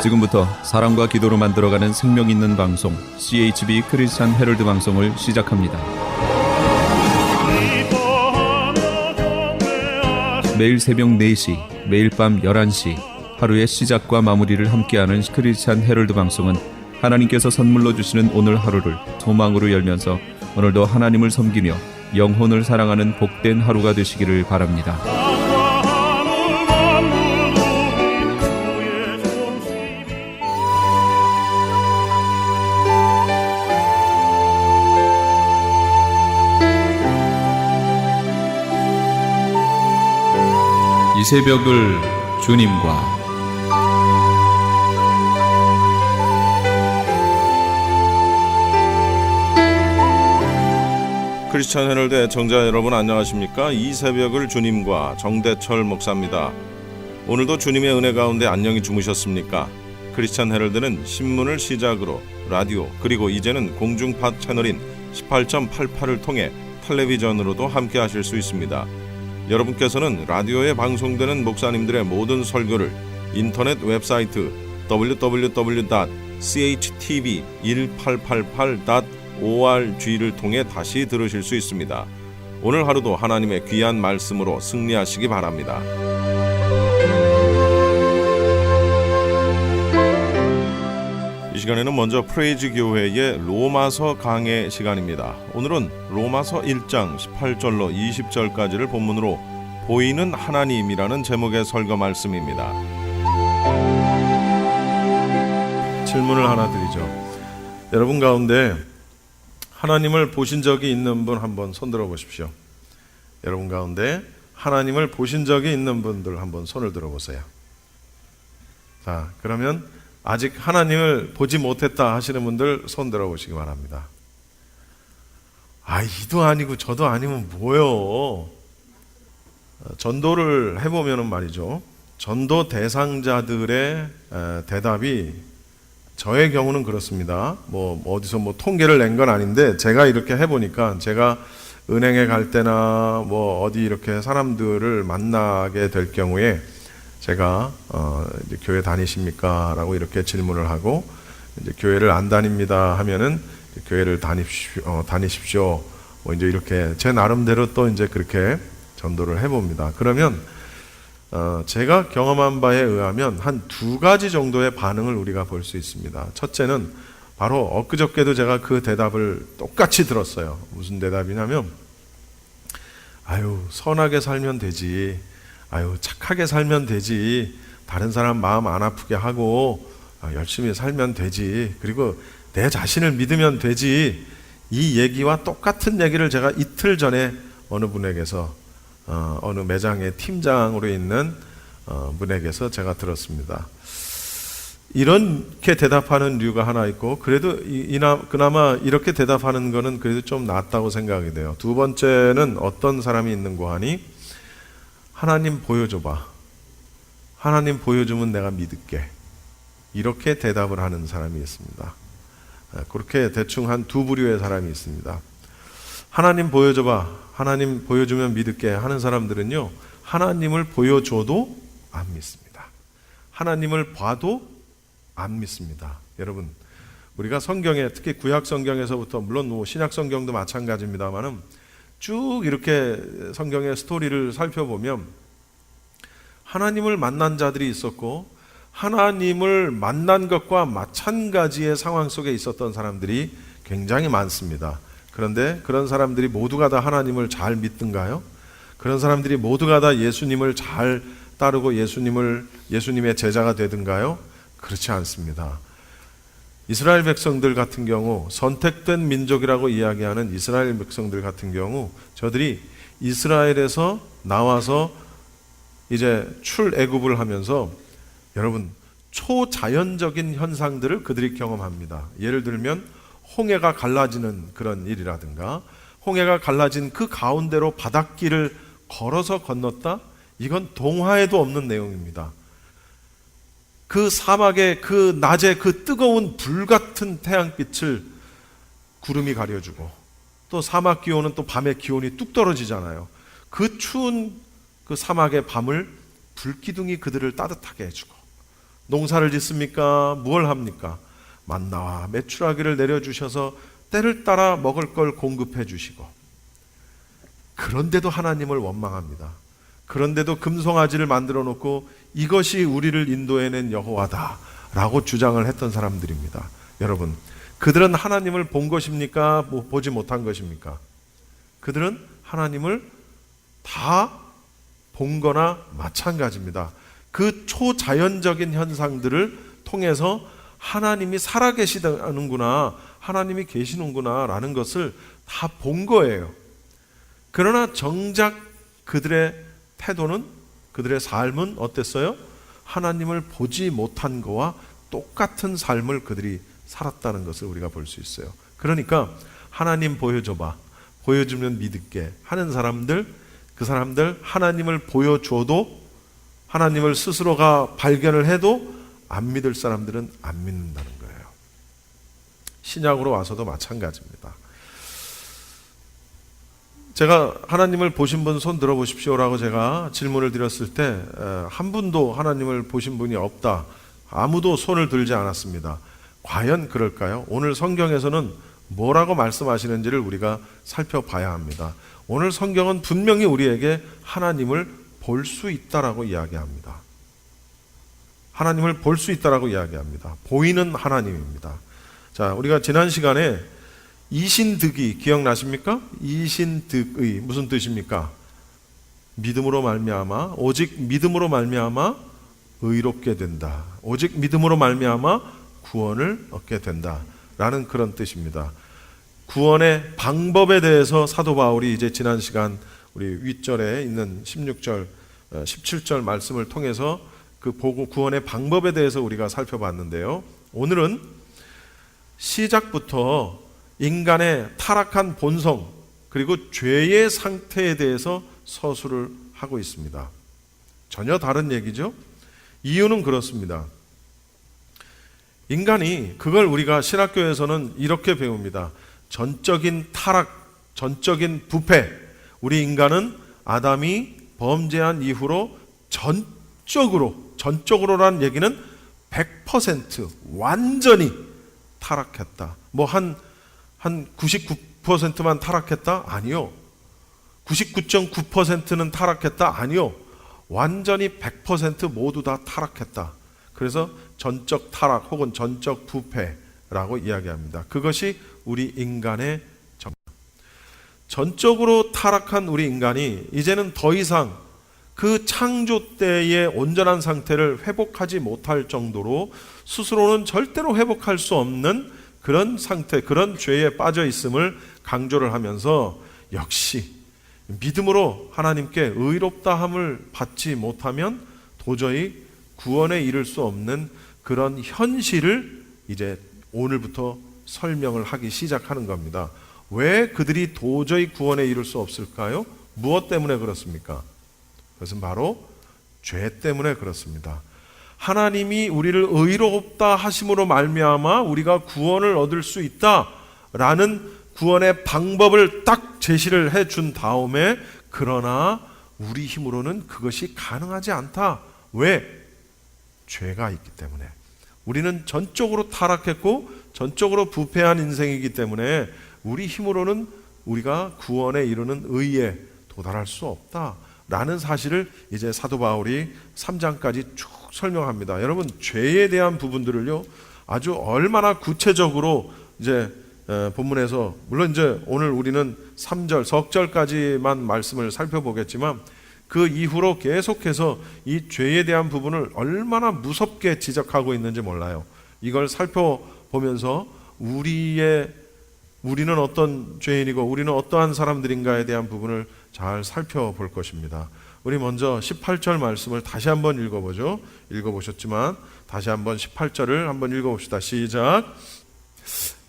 지금부터 사랑과 기도로 만들어가는 생명 있는 방송 CHB 크리스찬 헤럴드 방송을 시작합니다. 매일 새벽 4시, 매일 밤 11시 하루의 시작과 마무리를 함께하는 크리스찬 헤럴드 방송은 하나님께서 선물로 주시는 오늘 하루를 소망으로 열면서 오늘도 하나님을 섬기며 영혼을 사랑하는 복된 하루가 되시기를 바랍니다. 이 새벽을 주님과 크리스찬 헤럴드 애청자 여러분 안녕하십니까? 이 새벽을 주님과 정대철 목사입니다. 오늘도 주님의 은혜 가운데 안녕히 주무셨습니까? 크리스찬 헤럴드는 신문을 시작으로 라디오 그리고 이제는 공중파 채널인 18.88을 통해 텔레비전으로도 함께 하실 수 있습니다. 여러분께서는 라디오에 방송되는 목사님들의 모든 설교를 인터넷 웹사이트 www.chtv1888.org를 통해 다시 들으실 수 있습니다. 오늘 하루도 하나님의 귀한 말씀으로 승리하시기 바랍니다. 이 시간에는 먼저 프레이즈 교회의 로마서 강해 시간입니다. 오늘은 로마서 1장 18절로 20절까지를 본문으로 보이는 하나님이라는 제목의 설교 말씀입니다. 질문을 하나 드리죠. 여러분 가운데 하나님을 보신 적이 있는 분 한번 손들어 보십시오. 여러분 가운데 하나님을 보신 적이 있는 분들 한번 손을 들어보세요. 자, 그러면 아직 하나님을 보지 못했다 하시는 분들 손 들어보시기 바랍니다. 이도 아니고 저도 아니면 뭐요? 전도를 해보면 말이죠. 전도 대상자들의 대답이 저의 경우는 그렇습니다. 어디서 통계를 낸 건 아닌데 제가 이렇게 해보니까 제가 은행에 갈 때나 어디 이렇게 사람들을 만나게 될 경우에 제가 이제 교회 다니십니까? 라고 이렇게 질문을 하고 이제 교회를 안 다닙니다 하면은 교회를 다니십시오. 이제 이렇게 제 나름대로 또 이제 그렇게 전도를 해봅니다. 그러면 제가 경험한 바에 의하면 한 2가지 정도의 반응을 우리가 볼 수 있습니다. 첫째는 바로 엊그저께도 제가 그 대답을 똑같이 들었어요. 무슨 대답이냐면 선하게 살면 되지. 착하게 살면 되지. 다른 사람 마음 안 아프게 하고 열심히 살면 되지. 그리고 내 자신을 믿으면 되지. 이 얘기와 똑같은 얘기를 제가 이틀 전에 어느 분에게서 어느 매장의 팀장으로 있는 분에게서 제가 들었습니다. 이렇게 대답하는 이유가 하나 있고 그래도 그나마 이렇게 대답하는 거는 그래도 좀 낫다고 생각이 돼요. 두 번째는 어떤 사람이 있는고 하니 하나님 보여줘봐. 하나님 보여주면 내가 믿을게. 이렇게 대답을 하는 사람이 있습니다. 그렇게 대충 한 2부류의 사람이 있습니다. 하나님 보여줘봐. 하나님 보여주면 믿을게 하는 사람들은요, 하나님을 보여줘도 안 믿습니다. 하나님을 봐도 안 믿습니다. 여러분, 우리가 성경에 특히 구약 성경에서부터 물론 신약 성경도 마찬가지입니다만은 쭉 이렇게 성경의 스토리를 살펴보면 하나님을 만난 자들이 있었고 하나님을 만난 것과 마찬가지의 상황 속에 있었던 사람들이 굉장히 많습니다. 그런데 그런 사람들이 모두가 다 하나님을 잘 믿던가요? 그런 사람들이 모두가 다 예수님을 잘 따르고 예수님의 제자가 되던가요? 그렇지 않습니다. 이스라엘 백성들 같은 경우, 선택된 민족이라고 이야기하는 이스라엘 백성들 같은 경우, 저들이 이스라엘에서 나와서 이제 출애굽을 하면서 여러분 초자연적인 현상들을 그들이 경험합니다. 예를 들면 홍해가 갈라지는 그런 일이라든가, 홍해가 갈라진 그 가운데로 바닷길을 걸어서 건넜다? 이건 동화에도 없는 내용입니다. 그 사막의 그 낮에 그 뜨거운 불같은 태양빛을 구름이 가려주고, 또 사막 기온은 또 밤에 기온이 뚝 떨어지잖아요. 그 추운 그 사막의 밤을 불기둥이 그들을 따뜻하게 해주고, 농사를 짓습니까? 무엇을 합니까? 만나와 메추라기를 내려주셔서 때를 따라 먹을 걸 공급해 주시고, 그런데도 하나님을 원망합니다. 그런데도 금송아지를 만들어 놓고 이것이 우리를 인도해낸 여호와다 라고 주장을 했던 사람들입니다. 여러분, 그들은 하나님을 본 것입니까? 보지 못한 것입니까? 그들은 하나님을 다 본 거나 마찬가지입니다. 그 초자연적인 현상들을 통해서 하나님이 살아계시는구나, 하나님이 계시는구나 라는 것을 다 본 거예요. 그러나 정작 그들의 태도는, 그들의 삶은 어땠어요? 하나님을 보지 못한 거와 똑같은 삶을 그들이 살았다는 것을 우리가 볼 수 있어요. 그러니까 하나님 보여줘봐, 보여주면 믿을게 하는 사람들, 그 사람들 하나님을 보여줘도, 하나님을 스스로가 발견을 해도 안 믿을 사람들은 안 믿는다는 거예요. 신약으로 와서도 마찬가지입니다. 제가 하나님을 보신 분 손 들어보십시오라고 제가 질문을 드렸을 때 한 분도 하나님을 보신 분이 없다, 아무도 손을 들지 않았습니다. 과연 그럴까요? 오늘 성경에서는 뭐라고 말씀하시는지를 우리가 살펴봐야 합니다. 오늘 성경은 분명히 우리에게 하나님을 볼 수 있다라고 이야기합니다. 하나님을 볼 수 있다라고 이야기합니다. 보이는 하나님입니다. 자, 우리가 지난 시간에 이신득이 기억나십니까? 이신득의 무슨 뜻입니까? 믿음으로 말미암아, 오직 믿음으로 말미암아 의롭게 된다. 오직 믿음으로 말미암아 구원을 얻게 된다라는 그런 뜻입니다. 구원의 방법에 대해서 사도 바울이 이제 지난 시간 우리 윗절에 있는 16절, 17절 말씀을 통해서 그 보고 구원의 방법에 대해서 우리가 살펴봤는데요. 오늘은 시작부터 인간의 타락한 본성 그리고 죄의 상태에 대해서 서술을 하고 있습니다. 전혀 다른 얘기죠. 이유는 그렇습니다. 인간이, 그걸 우리가 신학교에서는 이렇게 배웁니다. 전적인 타락, 전적인 부패. 우리 인간은 아담이 범죄한 이후로 전적으로라는 얘기는 100% 완전히 타락했다. 뭐 한 99%만 타락했다? 아니요. 99.9%는 타락했다? 아니요. 완전히 100% 모두 다 타락했다. 그래서 전적 타락 혹은 전적 부패라고 이야기합니다. 그것이 우리 인간의 전적으로 타락한 우리 인간이 이제는 더 이상 그 창조 때의 온전한 상태를 회복하지 못할 정도로 스스로는 절대로 회복할 수 없는 그런 상태, 그런 죄에 빠져 있음을 강조를 하면서, 역시 믿음으로 하나님께 의롭다함을 받지 못하면 도저히 구원에 이를 수 없는 그런 현실을 이제 오늘부터 설명을 하기 시작하는 겁니다. 왜 그들이 도저히 구원에 이를 수 없을까요? 무엇 때문에 그렇습니까? 그것은 바로 죄 때문에 그렇습니다. 하나님이 우리를 의롭다 하심으로 말미암아 우리가 구원을 얻을 수 있다라는 구원의 방법을 딱 제시를 해준 다음에, 그러나 우리 힘으로는 그것이 가능하지 않다. 왜? 죄가 있기 때문에. 우리는 전적으로 타락했고 전적으로 부패한 인생이기 때문에 우리 힘으로는 우리가 구원에 이르는 의에 도달할 수 없다라는 사실을 이제 사도 바울이 3장까지 쭉 설명합니다. 여러분, 죄에 대한 부분들을요, 아주 얼마나 구체적으로 이제 본문에서, 물론 이제 오늘 우리는 3절 석절까지만 말씀을 살펴보겠지만 그 이후로 계속해서 이 죄에 대한 부분을 얼마나 무섭게 지적하고 있는지 몰라요. 이걸 살펴보면서 우리는 어떤 죄인이고 우리는 어떠한 사람들인가에 대한 부분을 잘 살펴볼 것입니다. 우리 먼저 18절 말씀을 다시 한번 읽어보죠. 읽어보셨지만 다시 한번 18절을 한번 읽어봅시다. 시작.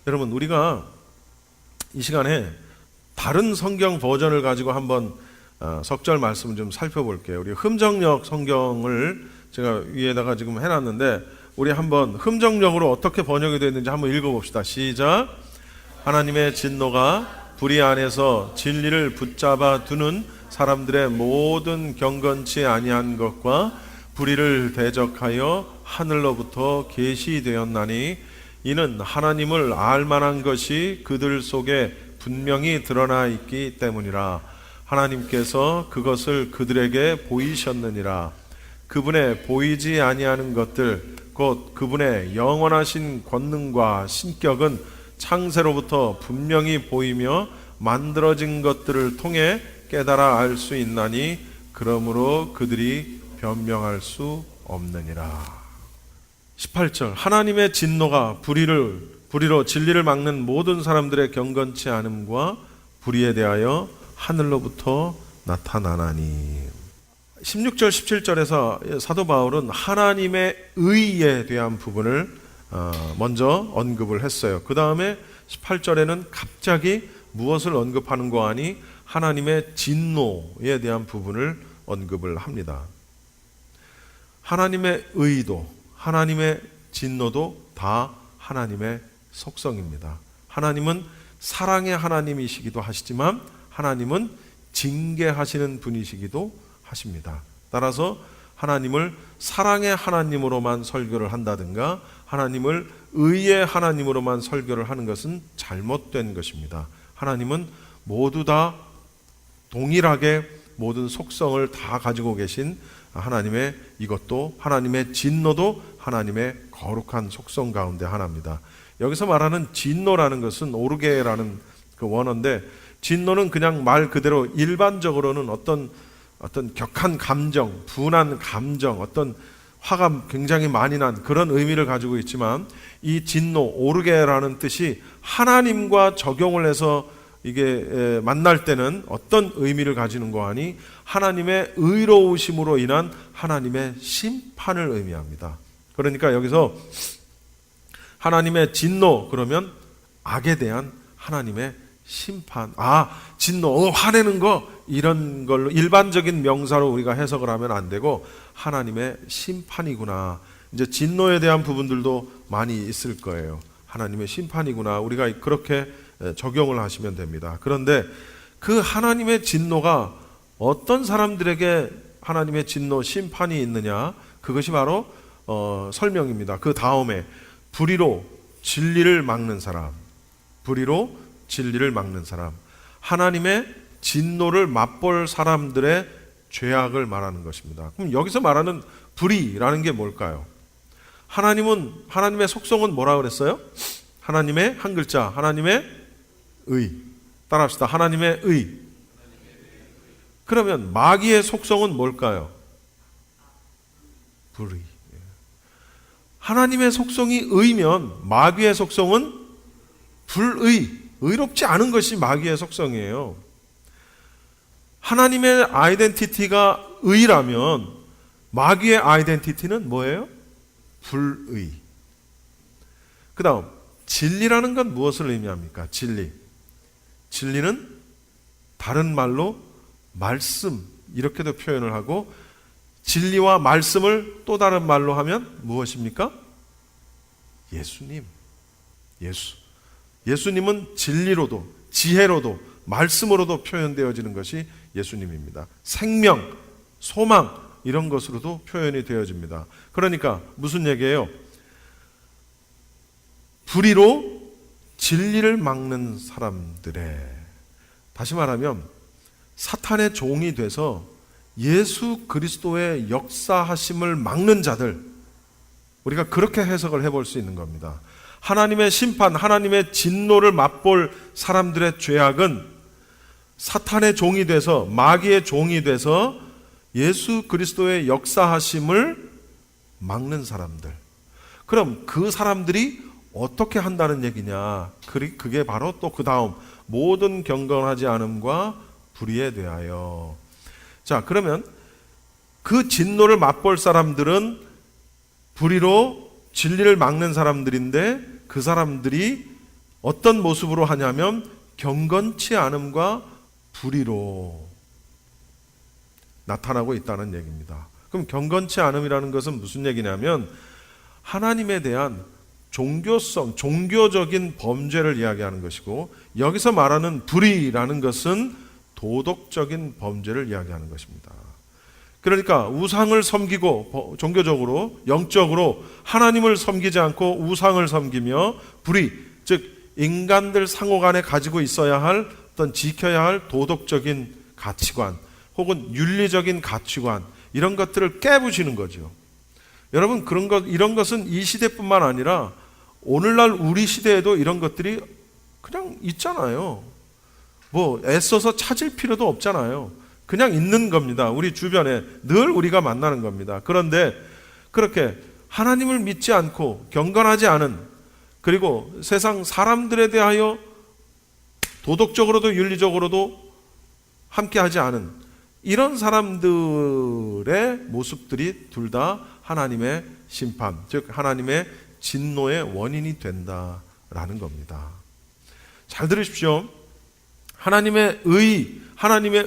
여러분, 우리가 이 시간에 다른 성경 버전을 가지고 한번 석절 말씀을 좀 살펴볼게요. 우리 흠정역 성경을 제가 위에다가 지금 해놨는데, 우리 한번 흠정역으로 어떻게 번역이 되어 있는지 한번 읽어봅시다. 시작. 하나님의 진노가 불의 안에서 진리를 붙잡아 두는 사람들의 모든 경건치 아니한 것과 불의를 대적하여 하늘로부터 계시되었나니 이는 하나님을 알만한 것이 그들 속에 분명히 드러나 있기 때문이라. 하나님께서 그것을 그들에게 보이셨느니라. 그분의 보이지 아니하는 것들 곧 그분의 영원하신 권능과 신격은 창세로부터 분명히 보이며 만들어진 것들을 통해 깨달아 알 수 있나니 그러므로 그들이 변명할 수 없느니라. 18절 하나님의 진노가 불의로 진리를 막는 모든 사람들의 경건치 않음과 불의에 대하여 하늘로부터 나타나나니. 16절 17절에서 사도 바울은 하나님의 의에 대한 부분을 먼저 언급을 했어요. 그 다음에 18절에는 갑자기 무엇을 언급하는 거 아니 하나님의 진노에 대한 부분을 언급을 합니다. 하나님의 의도, 하나님의 진노도 다 하나님의 속성입니다. 하나님은 사랑의 하나님이시기도 하시지만 하나님은 징계하시는 분이시기도 하십니다. 따라서 하나님을 사랑의 하나님으로만 설교를 한다든가 하나님을 의의 하나님으로만 설교를 하는 것은 잘못된 것입니다. 하나님은 모두 다 동일하게 모든 속성을 다 가지고 계신 하나님의 이것도 하나님의 진노도 하나님의 거룩한 속성 가운데 하나입니다. 여기서 말하는 진노라는 것은 오르게라는 그 원어인데 진노는 그냥 말 그대로 일반적으로는 어떤 격한 감정, 분한 감정, 어떤 화가 굉장히 많이 난 그런 의미를 가지고 있지만 이 진노, 오르게라는 뜻이 하나님과 적용을 해서 이게 만날 때는 어떤 의미를 가지는 거 아니 하나님의 의로우심으로 인한 하나님의 심판을 의미합니다. 그러니까 여기서 하나님의 진노 그러면 악에 대한 하나님의 심판, 진노, 화내는 거 이런 걸로 일반적인 명사로 우리가 해석을 하면 안 되고 하나님의 심판이구나. 이제 진노에 대한 부분들도 많이 있을 거예요. 하나님의 심판이구나. 우리가 그렇게 적용을 하시면 됩니다. 그런데 그 하나님의 진노가 어떤 사람들에게 하나님의 진노, 심판이 있느냐? 그것이 바로 설명입니다. 그 다음에 불의로 진리를 막는 사람, 불의로 진리를 막는 사람, 하나님의 진노를 맛볼 사람들의 죄악을 말하는 것입니다. 그럼 여기서 말하는 불의라는 게 뭘까요? 하나님의 속성은 뭐라 그랬어요? 하나님의 한 글자, 하나님의 의. 따라합시다. 하나님의 의. 그러면 마귀의 속성은 뭘까요? 불의. 하나님의 속성이 의면 마귀의 속성은 불의, 의롭지 않은 것이 마귀의 속성이에요. 하나님의 아이덴티티가 의라면 마귀의 아이덴티티는 뭐예요? 불의. 그 다음 진리라는 건 무엇을 의미합니까? 진리는 다른 말로 말씀 이렇게도 표현을 하고 진리와 말씀을 또 다른 말로 하면 무엇입니까? 예수님은 진리로도 지혜로도 말씀으로도 표현되어지는 것이 예수님입니다. 생명, 소망 이런 것으로도 표현이 되어집니다. 그러니까 무슨 얘기예요? 불의로 진리를 막는 사람들의, 다시 말하면 사탄의 종이 돼서 예수 그리스도의 역사하심을 막는 자들, 우리가 그렇게 해석을 해볼 수 있는 겁니다. 하나님의 심판, 하나님의 진노를 맛볼 사람들의 죄악은 사탄의 종이 돼서, 마귀의 종이 돼서 예수 그리스도의 역사하심을 막는 사람들. 그럼 그 사람들이 어떻게 한다는 얘기냐? 그게 바로 또 그 다음 모든 경건하지 않음과 불의에 대하여. 자, 그러면 그 진노를 맛볼 사람들은 불의로 진리를 막는 사람들인데 그 사람들이 어떤 모습으로 하냐면 경건치 않음과 불의로 나타나고 있다는 얘기입니다. 그럼 경건치 않음이라는 것은 무슨 얘기냐면 하나님에 대한 종교성, 종교적인 범죄를 이야기하는 것이고 여기서 말하는 불의라는 것은 도덕적인 범죄를 이야기하는 것입니다. 그러니까 우상을 섬기고 종교적으로 영적으로 하나님을 섬기지 않고 우상을 섬기며 불의, 즉 인간들 상호 간에 가지고 있어야 할 어떤 지켜야 할 도덕적인 가치관 혹은 윤리적인 가치관, 이런 것들을 깨부시는 거죠. 여러분, 이런 것은 이 시대뿐만 아니라 오늘날 우리 시대에도 이런 것들이 그냥 있잖아요. 뭐 애써서 찾을 필요도 없잖아요. 그냥 있는 겁니다. 우리 주변에 늘 우리가 만나는 겁니다. 그런데 그렇게 하나님을 믿지 않고 경건하지 않은, 그리고 세상 사람들에 대하여 도덕적으로도 윤리적으로도 함께하지 않은 이런 사람들의 모습들이 둘 다 하나님의 심판, 즉 하나님의 진노의 원인이 된다라는 겁니다. 잘 들으십시오. 하나님의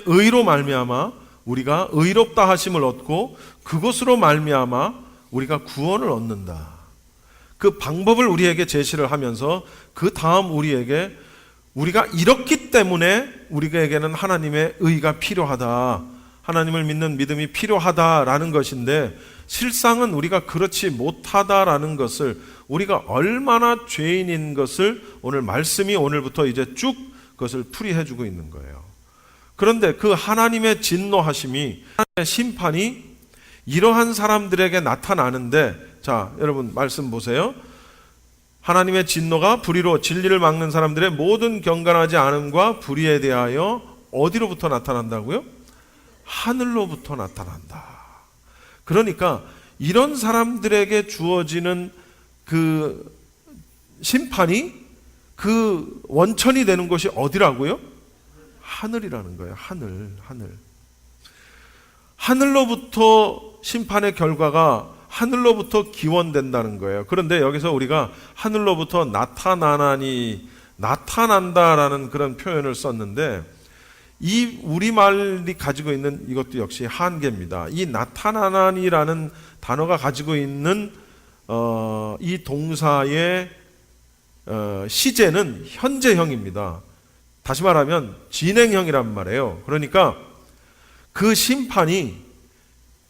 의로 말미암아 우리가 의롭다 하심을 얻고 그것으로 말미암아 우리가 구원을 얻는다. 그 방법을 우리에게 제시를 하면서 그 다음 우리가 이렇기 때문에 우리에게는 하나님의 의가 필요하다, 하나님을 믿는 믿음이 필요하다라는 것인데, 실상은 우리가 그렇지 못하다라는 것을, 우리가 얼마나 죄인인 것을 오늘 말씀이 오늘부터 이제 쭉 그것을 풀이해 주고 있는 거예요. 그런데 그 하나님의 진노하심이, 하나님의 심판이 이러한 사람들에게 나타나는데, 자, 여러분 말씀 보세요. 하나님의 진노가 불의로 진리를 막는 사람들의 모든 경건하지 않음과 불의에 대하여 어디로부터 나타난다고요? 하늘로부터 나타난다. 그러니까 이런 사람들에게 주어지는 그 심판이, 그 원천이 되는 것이 어디라고요? 하늘이라는 거예요. 하늘. 하늘로부터 심판의 결과가 하늘로부터 기원된다는 거예요. 그런데 여기서 우리가 하늘로부터 나타난다라는 그런 표현을 썼는데, 이 우리말이 가지고 있는 이것도 역시 한계입니다. 이 나타나니라는 단어가 가지고 있는 이 동사의 시제는 현재형입니다. 다시 말하면 진행형이란 말이에요. 그러니까 그 심판이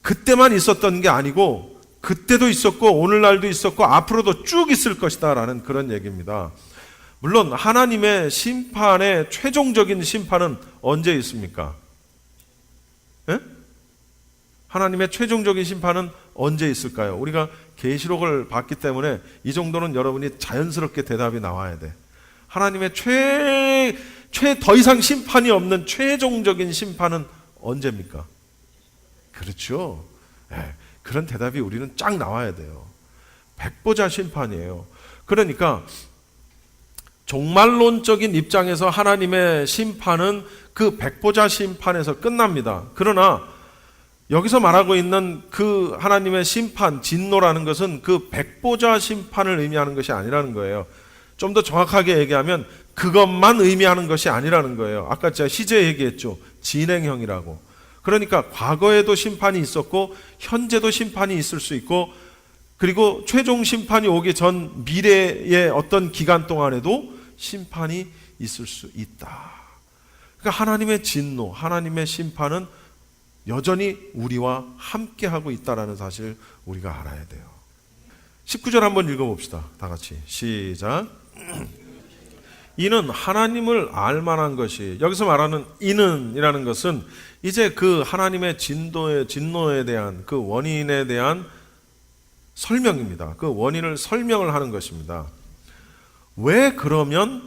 그때만 있었던 게 아니고 그때도 있었고 오늘날도 있었고 앞으로도 쭉 있을 것이다 라는 그런 얘기입니다. 물론 하나님의 심판의 최종적인 심판은 언제 있습니까? 예? 하나님의 최종적인 심판은 언제 있을까요? 우리가 계시록을 봤기 때문에 이 정도는 여러분이 자연스럽게 대답이 나와야 돼. 하나님의 더 이상 심판이 없는 최종적인 심판은 언제입니까? 그렇죠. 예, 그런 대답이 우리는 쫙 나와야 돼요. 백보자 심판이에요. 그러니까 종말론적인 입장에서 하나님의 심판은 그 백보자 심판에서 끝납니다. 그러나 여기서 말하고 있는 그 하나님의 심판, 진노라는 것은 그 백보자 심판을 의미하는 것이 아니라는 거예요. 좀 더 정확하게 얘기하면 그것만 의미하는 것이 아니라는 거예요. 아까 제가 시제 얘기했죠. 진행형이라고. 그러니까 과거에도 심판이 있었고 현재도 심판이 있을 수 있고, 그리고 최종 심판이 오기 전 미래의 어떤 기간 동안에도 심판이 있을 수 있다. 그러니까 하나님의 진노, 하나님의 심판은 여전히 우리와 함께하고 있다는 사실을 우리가 알아야 돼요. 19절 한번 읽어봅시다. 다 같이 시작. 이는 하나님을 알만한 것이, 여기서 말하는 이는이라는 것은 이제 그 하나님의 진노에 대한 그 원인에 대한 설명입니다. 그 원인을 설명을 하는 것입니다. 왜 그러면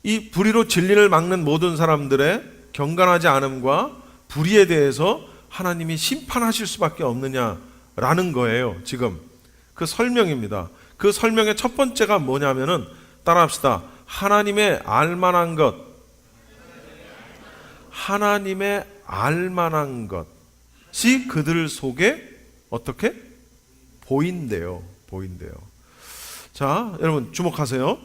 이 불의로 진리를 막는 모든 사람들의 경건하지 않음과 불의에 대해서 하나님이 심판하실 수밖에 없느냐라는 거예요. 지금 그 설명입니다. 그 설명의 첫 번째가 뭐냐면은, 따라합시다. 하나님의 알만한 것. 하나님의 알만한 것이 그들 속에 어떻게? 보인대요. 자, 여러분 주목하세요.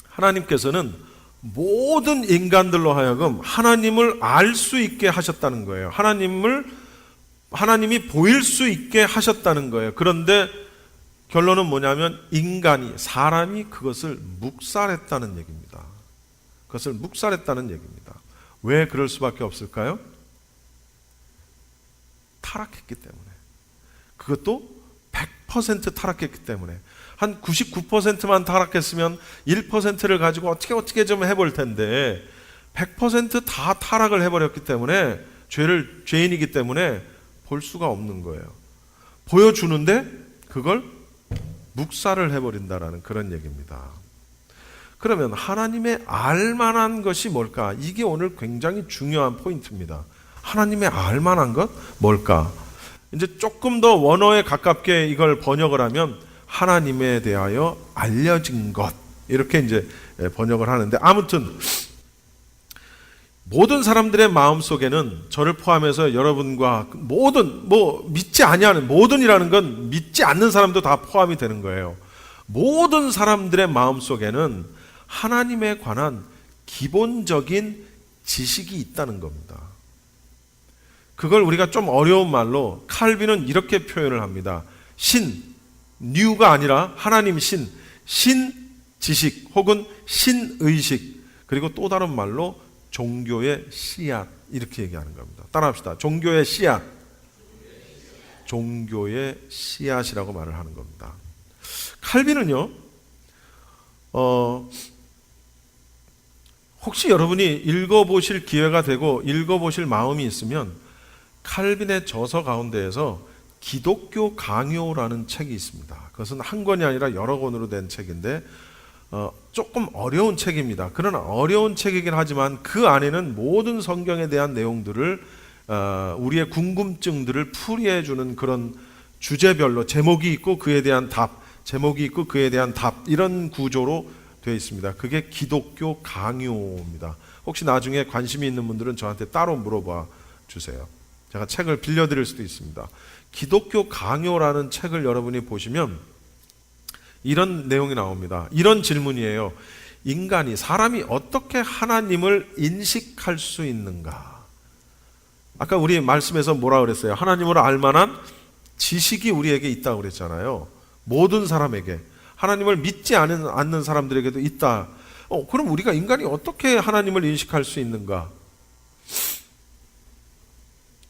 하나님께서는 모든 인간들로 하여금 하나님을 알 수 있게 하셨다는 거예요. 하나님이 보일 수 있게 하셨다는 거예요. 그런데 결론은 뭐냐면 사람이 그것을 묵살했다는 얘기입니다. 그것을 묵살했다는 얘기입니다. 왜 그럴 수밖에 없을까요? 타락했기 때문에, 그것도 100% 타락했기 때문에, 한 99%만 타락했으면 1%를 가지고 어떻게 좀 해볼 텐데 100% 타락을 해버렸기 때문에, 죄인이기 때문에 볼 수가 없는 거예요. 보여주는데 그걸 묵살을 해버린다라는 그런 얘기입니다. 그러면 하나님의 알만한 것이 뭘까? 이게 오늘 굉장히 중요한 포인트입니다. 하나님의 알만한 것 뭘까? 이제 조금 더 원어에 가깝게 이걸 번역을 하면 하나님에 대하여 알려진 것, 이렇게 이제 번역을 하는데, 아무튼 모든 사람들의 마음속에는, 저를 포함해서 여러분과 모든, 믿지 아니하는, 모든이라는 건 믿지 않는 사람도 다 포함이 되는 거예요. 모든 사람들의 마음속에는 하나님에 관한 기본적인 지식이 있다는 겁니다. 그걸 우리가 좀 어려운 말로 칼빈은 이렇게 표현을 합니다. 뉴가 아니라 하나님 신 지식 혹은 신의식, 그리고 또 다른 말로 종교의 씨앗, 이렇게 얘기하는 겁니다. 따라합시다. 종교의 씨앗. 종교의 씨앗이라고 말을 하는 겁니다. 칼빈은요, 혹시 여러분이 읽어보실 기회가 되고 읽어보실 마음이 있으면 칼빈의 저서 가운데에서 기독교 강요라는 책이 있습니다. 그것은 한 권이 아니라 여러 권으로 된 책인데 조금 어려운 책입니다. 그러나 어려운 책이긴 하지만 그 안에는 모든 성경에 대한 내용들을, 우리의 궁금증들을 풀이해 주는 그런 주제별로 제목이 있고 그에 대한 답, 제목이 있고 그에 대한 답, 이런 구조로 되어 있습니다. 그게 기독교 강요입니다. 혹시 나중에 관심이 있는 분들은 저한테 따로 물어봐 주세요. 제가 책을 빌려드릴 수도 있습니다. 기독교 강요라는 책을 여러분이 보시면 이런 내용이 나옵니다. 이런 질문이에요. 사람이 어떻게 하나님을 인식할 수 있는가? 아까 우리 말씀에서 뭐라 그랬어요? 하나님을 알만한 지식이 우리에게 있다고 그랬잖아요. 모든 사람에게. 하나님을 믿지 않는 사람들에게도 있다. 그럼 우리가 인간이 어떻게 하나님을 인식할 수 있는가?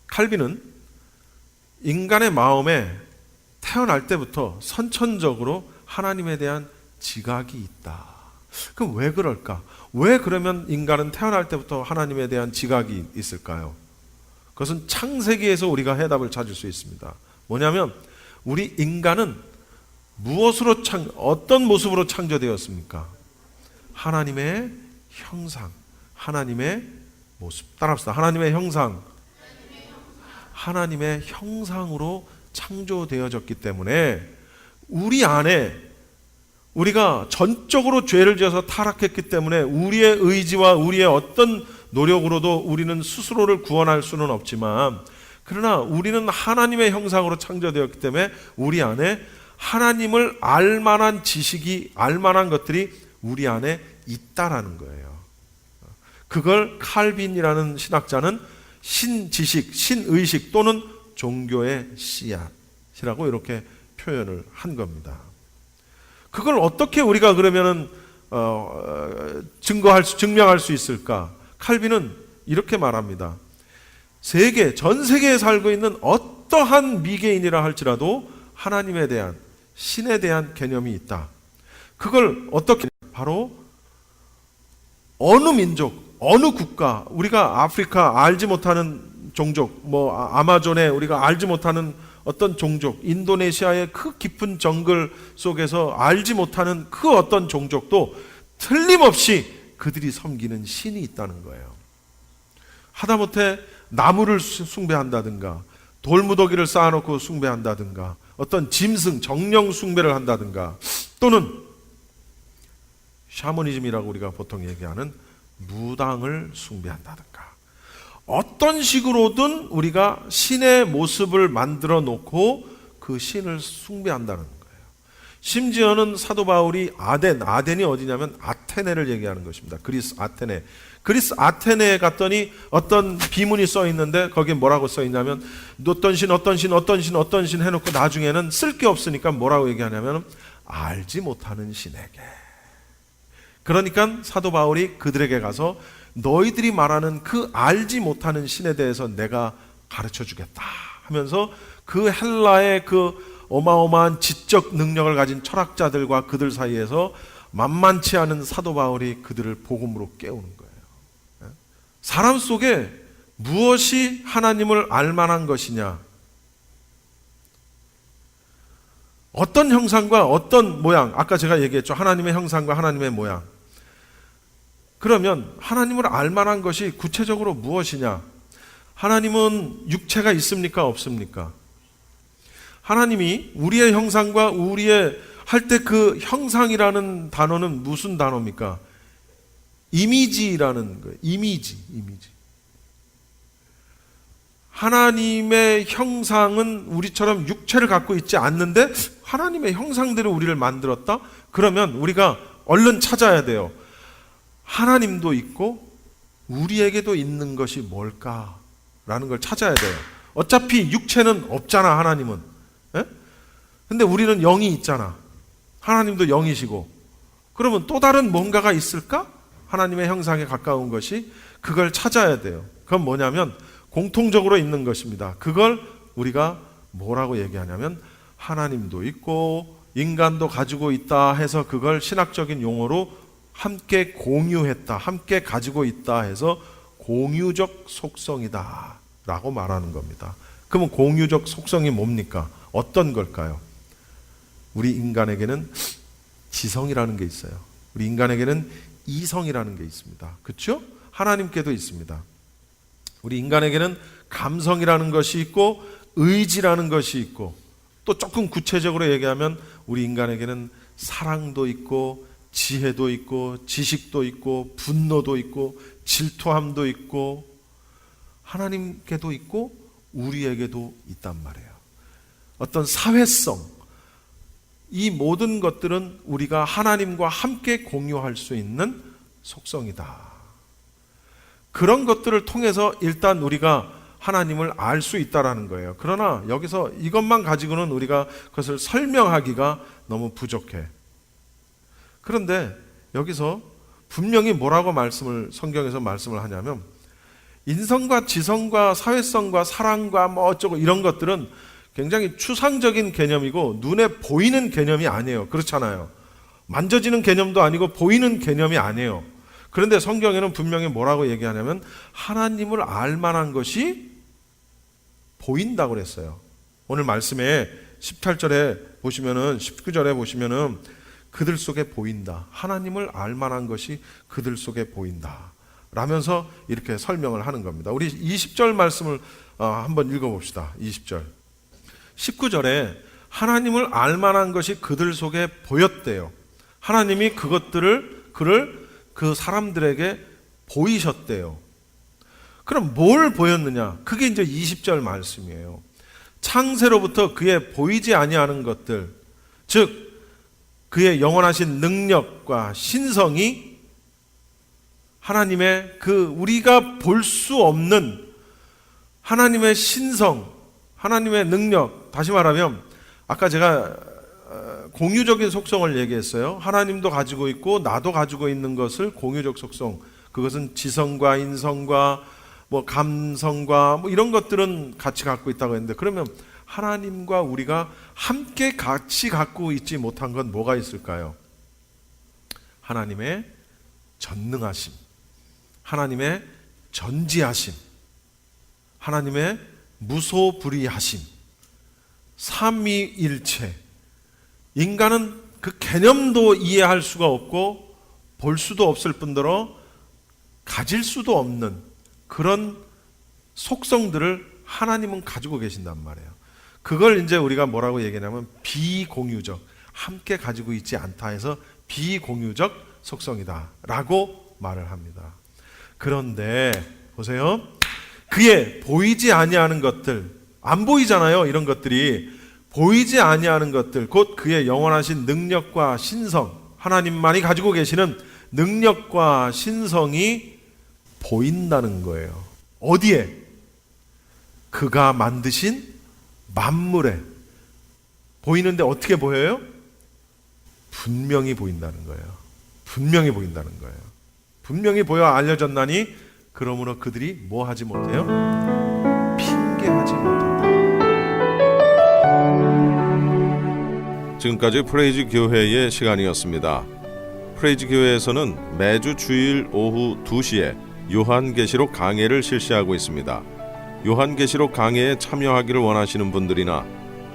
칼빈은 인간의 마음에 태어날 때부터 선천적으로 하나님에 대한 지각이 있다. 그럼 왜 그럴까? 왜 그러면 인간은 태어날 때부터 하나님에 대한 지각이 있을까요? 그것은 창세기에서 우리가 해답을 찾을 수 있습니다. 뭐냐면 우리 인간은 어떤 모습으로 창조되었습니까? 하나님의 형상, 하나님의 모습. 따라합시다. 하나님의 형상. 하나님의 형상으로 창조되어졌기 때문에 우리 안에, 우리가 전적으로 죄를 지어서 타락했기 때문에 우리의 의지와 우리의 어떤 노력으로도 우리는 스스로를 구원할 수는 없지만, 그러나 우리는 하나님의 형상으로 창조되었기 때문에 우리 안에 하나님을 알만한 지식이, 알만한 것들이 우리 안에 있다라는 거예요. 그걸 칼빈이라는 신학자는 신지식, 신의식 또는 종교의 씨앗이라고 이렇게 표현을 한 겁니다. 그걸 어떻게 우리가 그러면은 증명할 수 있을까? 칼빈은 이렇게 말합니다. 전 세계에 살고 있는 어떠한 미개인이라 할지라도 하나님에 대한, 신에 대한 개념이 있다. 그걸 어떻게, 바로 어느 민족, 어느 국가, 우리가 아프리카 알지 못하는 종족, 아마존에 우리가 알지 못하는 어떤 종족, 인도네시아의 그 깊은 정글 속에서 알지 못하는 그 어떤 종족도 틀림없이 그들이 섬기는 신이 있다는 거예요. 하다못해 나무를 숭배한다든가, 돌무더기를 쌓아놓고 숭배한다든가, 어떤 짐승, 정령 숭배를 한다든가, 또는 샤머니즘이라고 우리가 보통 얘기하는 무당을 숭배한다든가, 어떤 식으로든 우리가 신의 모습을 만들어 놓고 그 신을 숭배한다는 거예요. 심지어는 사도 바울이 아덴이 어디냐면 아테네를 얘기하는 것입니다. 그리스 아테네에 갔더니 어떤 비문이 써 있는데 거기에 뭐라고 써 있냐면 어떤 신 해놓고 나중에는 쓸 게 없으니까 뭐라고 얘기하냐면 알지 못하는 신에게. 그러니까 사도 바울이 그들에게 가서 너희들이 말하는 그 알지 못하는 신에 대해서 내가 가르쳐 주겠다 하면서 그 헬라의 그 어마어마한 지적 능력을 가진 철학자들과 그들 사이에서 만만치 않은 사도 바울이 그들을 복음으로 깨우는 거예요. 사람 속에 무엇이 하나님을 알만한 것이냐, 어떤 형상과 어떤 모양, 아까 제가 얘기했죠. 하나님의 형상과 하나님의 모양. 그러면 하나님을 알만한 것이 구체적으로 무엇이냐? 하나님은 육체가 있습니까? 없습니까? 하나님이 우리의 형상과 우리의 할 때 그 형상이라는 단어는 무슨 단어입니까? 이미지라는 거예요. 이미지. 하나님의 형상은 우리처럼 육체를 갖고 있지 않는데 하나님의 형상대로 우리를 만들었다? 그러면 우리가 얼른 찾아야 돼요. 하나님도 있고 우리에게도 있는 것이 뭘까라는 걸 찾아야 돼요. 어차피 육체는 없잖아, 하나님은. 예? 근데 우리는 영이 있잖아. 하나님도 영이시고. 그러면 또 다른 뭔가가 있을까? 하나님의 형상에 가까운 것이. 그걸 찾아야 돼요. 그건 뭐냐면 공통적으로 있는 것입니다. 그걸 우리가 뭐라고 얘기하냐면 하나님도 있고 인간도 가지고 있다 해서 그걸 신학적인 용어로 함께 공유했다, 함께 가지고 있다 해서 공유적 속성이다 라고 말하는 겁니다. 그러면 공유적 속성이 뭡니까? 어떤 걸까요? 우리 인간에게는 지성이라는 게 있어요. 우리 인간에게는 이성이라는 게 있습니다. 그렇죠? 하나님께도 있습니다. 우리 인간에게는 감성이라는 것이 있고 의지라는 것이 있고 또 조금 구체적으로 얘기하면 우리 인간에게는 사랑도 있고 지혜도 있고 지식도 있고 분노도 있고 질투함도 있고 하나님께도 있고 우리에게도 있단 말이에요. 어떤 사회성, 이 모든 것들은 우리가 하나님과 함께 공유할 수 있는 속성이다. 그런 것들을 통해서 일단 우리가 하나님을 알 수 있다라는 거예요. 그러나 여기서 이것만 가지고는 우리가 그것을 설명하기가 너무 부족해. 그런데 여기서 분명히 뭐라고 성경에서 말씀을 하냐면 인성과 지성과 사회성과 사랑과 뭐 어쩌고 이런 것들은 굉장히 추상적인 개념이고 눈에 보이는 개념이 아니에요. 그렇잖아요. 만져지는 개념도 아니고 보이는 개념이 아니에요. 그런데 성경에는 분명히 뭐라고 얘기하냐면 하나님을 알 만한 것이 보인다고 그랬어요. 오늘 말씀에 18절에 보시면은 19절에 보시면은 그들 속에 보인다. 하나님을 알 만한 것이 그들 속에 보인다. 라면서 이렇게 설명을 하는 겁니다. 우리 20절 말씀을 한번 읽어봅시다. 20절. 19절에 하나님을 알 만한 것이 그들 속에 보였대요. 하나님이 그를 그 사람들에게 보이셨대요. 그럼 뭘 보였느냐? 그게 이제 20절 말씀이에요. 창세로부터 그의 보이지 아니하는 것들, 즉 그의 영원하신 능력과 신성이 하나님의 우리가 볼 수 없는 하나님의 신성, 하나님의 능력, 다시 말하면 아까 제가 공유적인 속성을 얘기했어요. 하나님도 가지고 있고 나도 가지고 있는 것을 공유적 속성, 그것은 지성과 인성과 뭐 감성과 뭐 이런 것들은 같이 갖고 있다고 했는데, 그러면 하나님과 우리가 함께 같이 갖고 있지 못한 건 뭐가 있을까요? 하나님의 전능하심, 하나님의 전지하심, 하나님의 무소불위하심, 삼위일체. 인간은 그 개념도 이해할 수가 없고 볼 수도 없을 뿐더러 가질 수도 없는 그런 속성들을 하나님은 가지고 계신단 말이에요. 그걸 이제 우리가 뭐라고 얘기하냐면 비공유적, 함께 가지고 있지 않다 해서 비공유적 속성이다 라고 말을 합니다. 그런데 보세요. 그의 보이지 아니하는 것들, 안 보이잖아요. 이런 것들이 보이지 아니하는 것들, 곧 그의 영원하신 능력과 신성, 하나님만이 가지고 계시는 능력과 신성이 보인다는 거예요. 어디에? 그가 만드신 만물에. 보이는데 어떻게 보여요? 분명히 보인다는 거예요. 분명히 보인다는 거예요. 분명히 보여 알려졌나니 그러므로 그들이 뭐 하지 못해요? 핑계하지 못한다. 지금까지 프레이즈 교회의 시간이었습니다. 프레이즈 교회에서는 매주 주일 오후 2시에 요한계시록 강해를 실시하고 있습니다. 요한계시록 강해에 참여하기를 원하시는 분들이나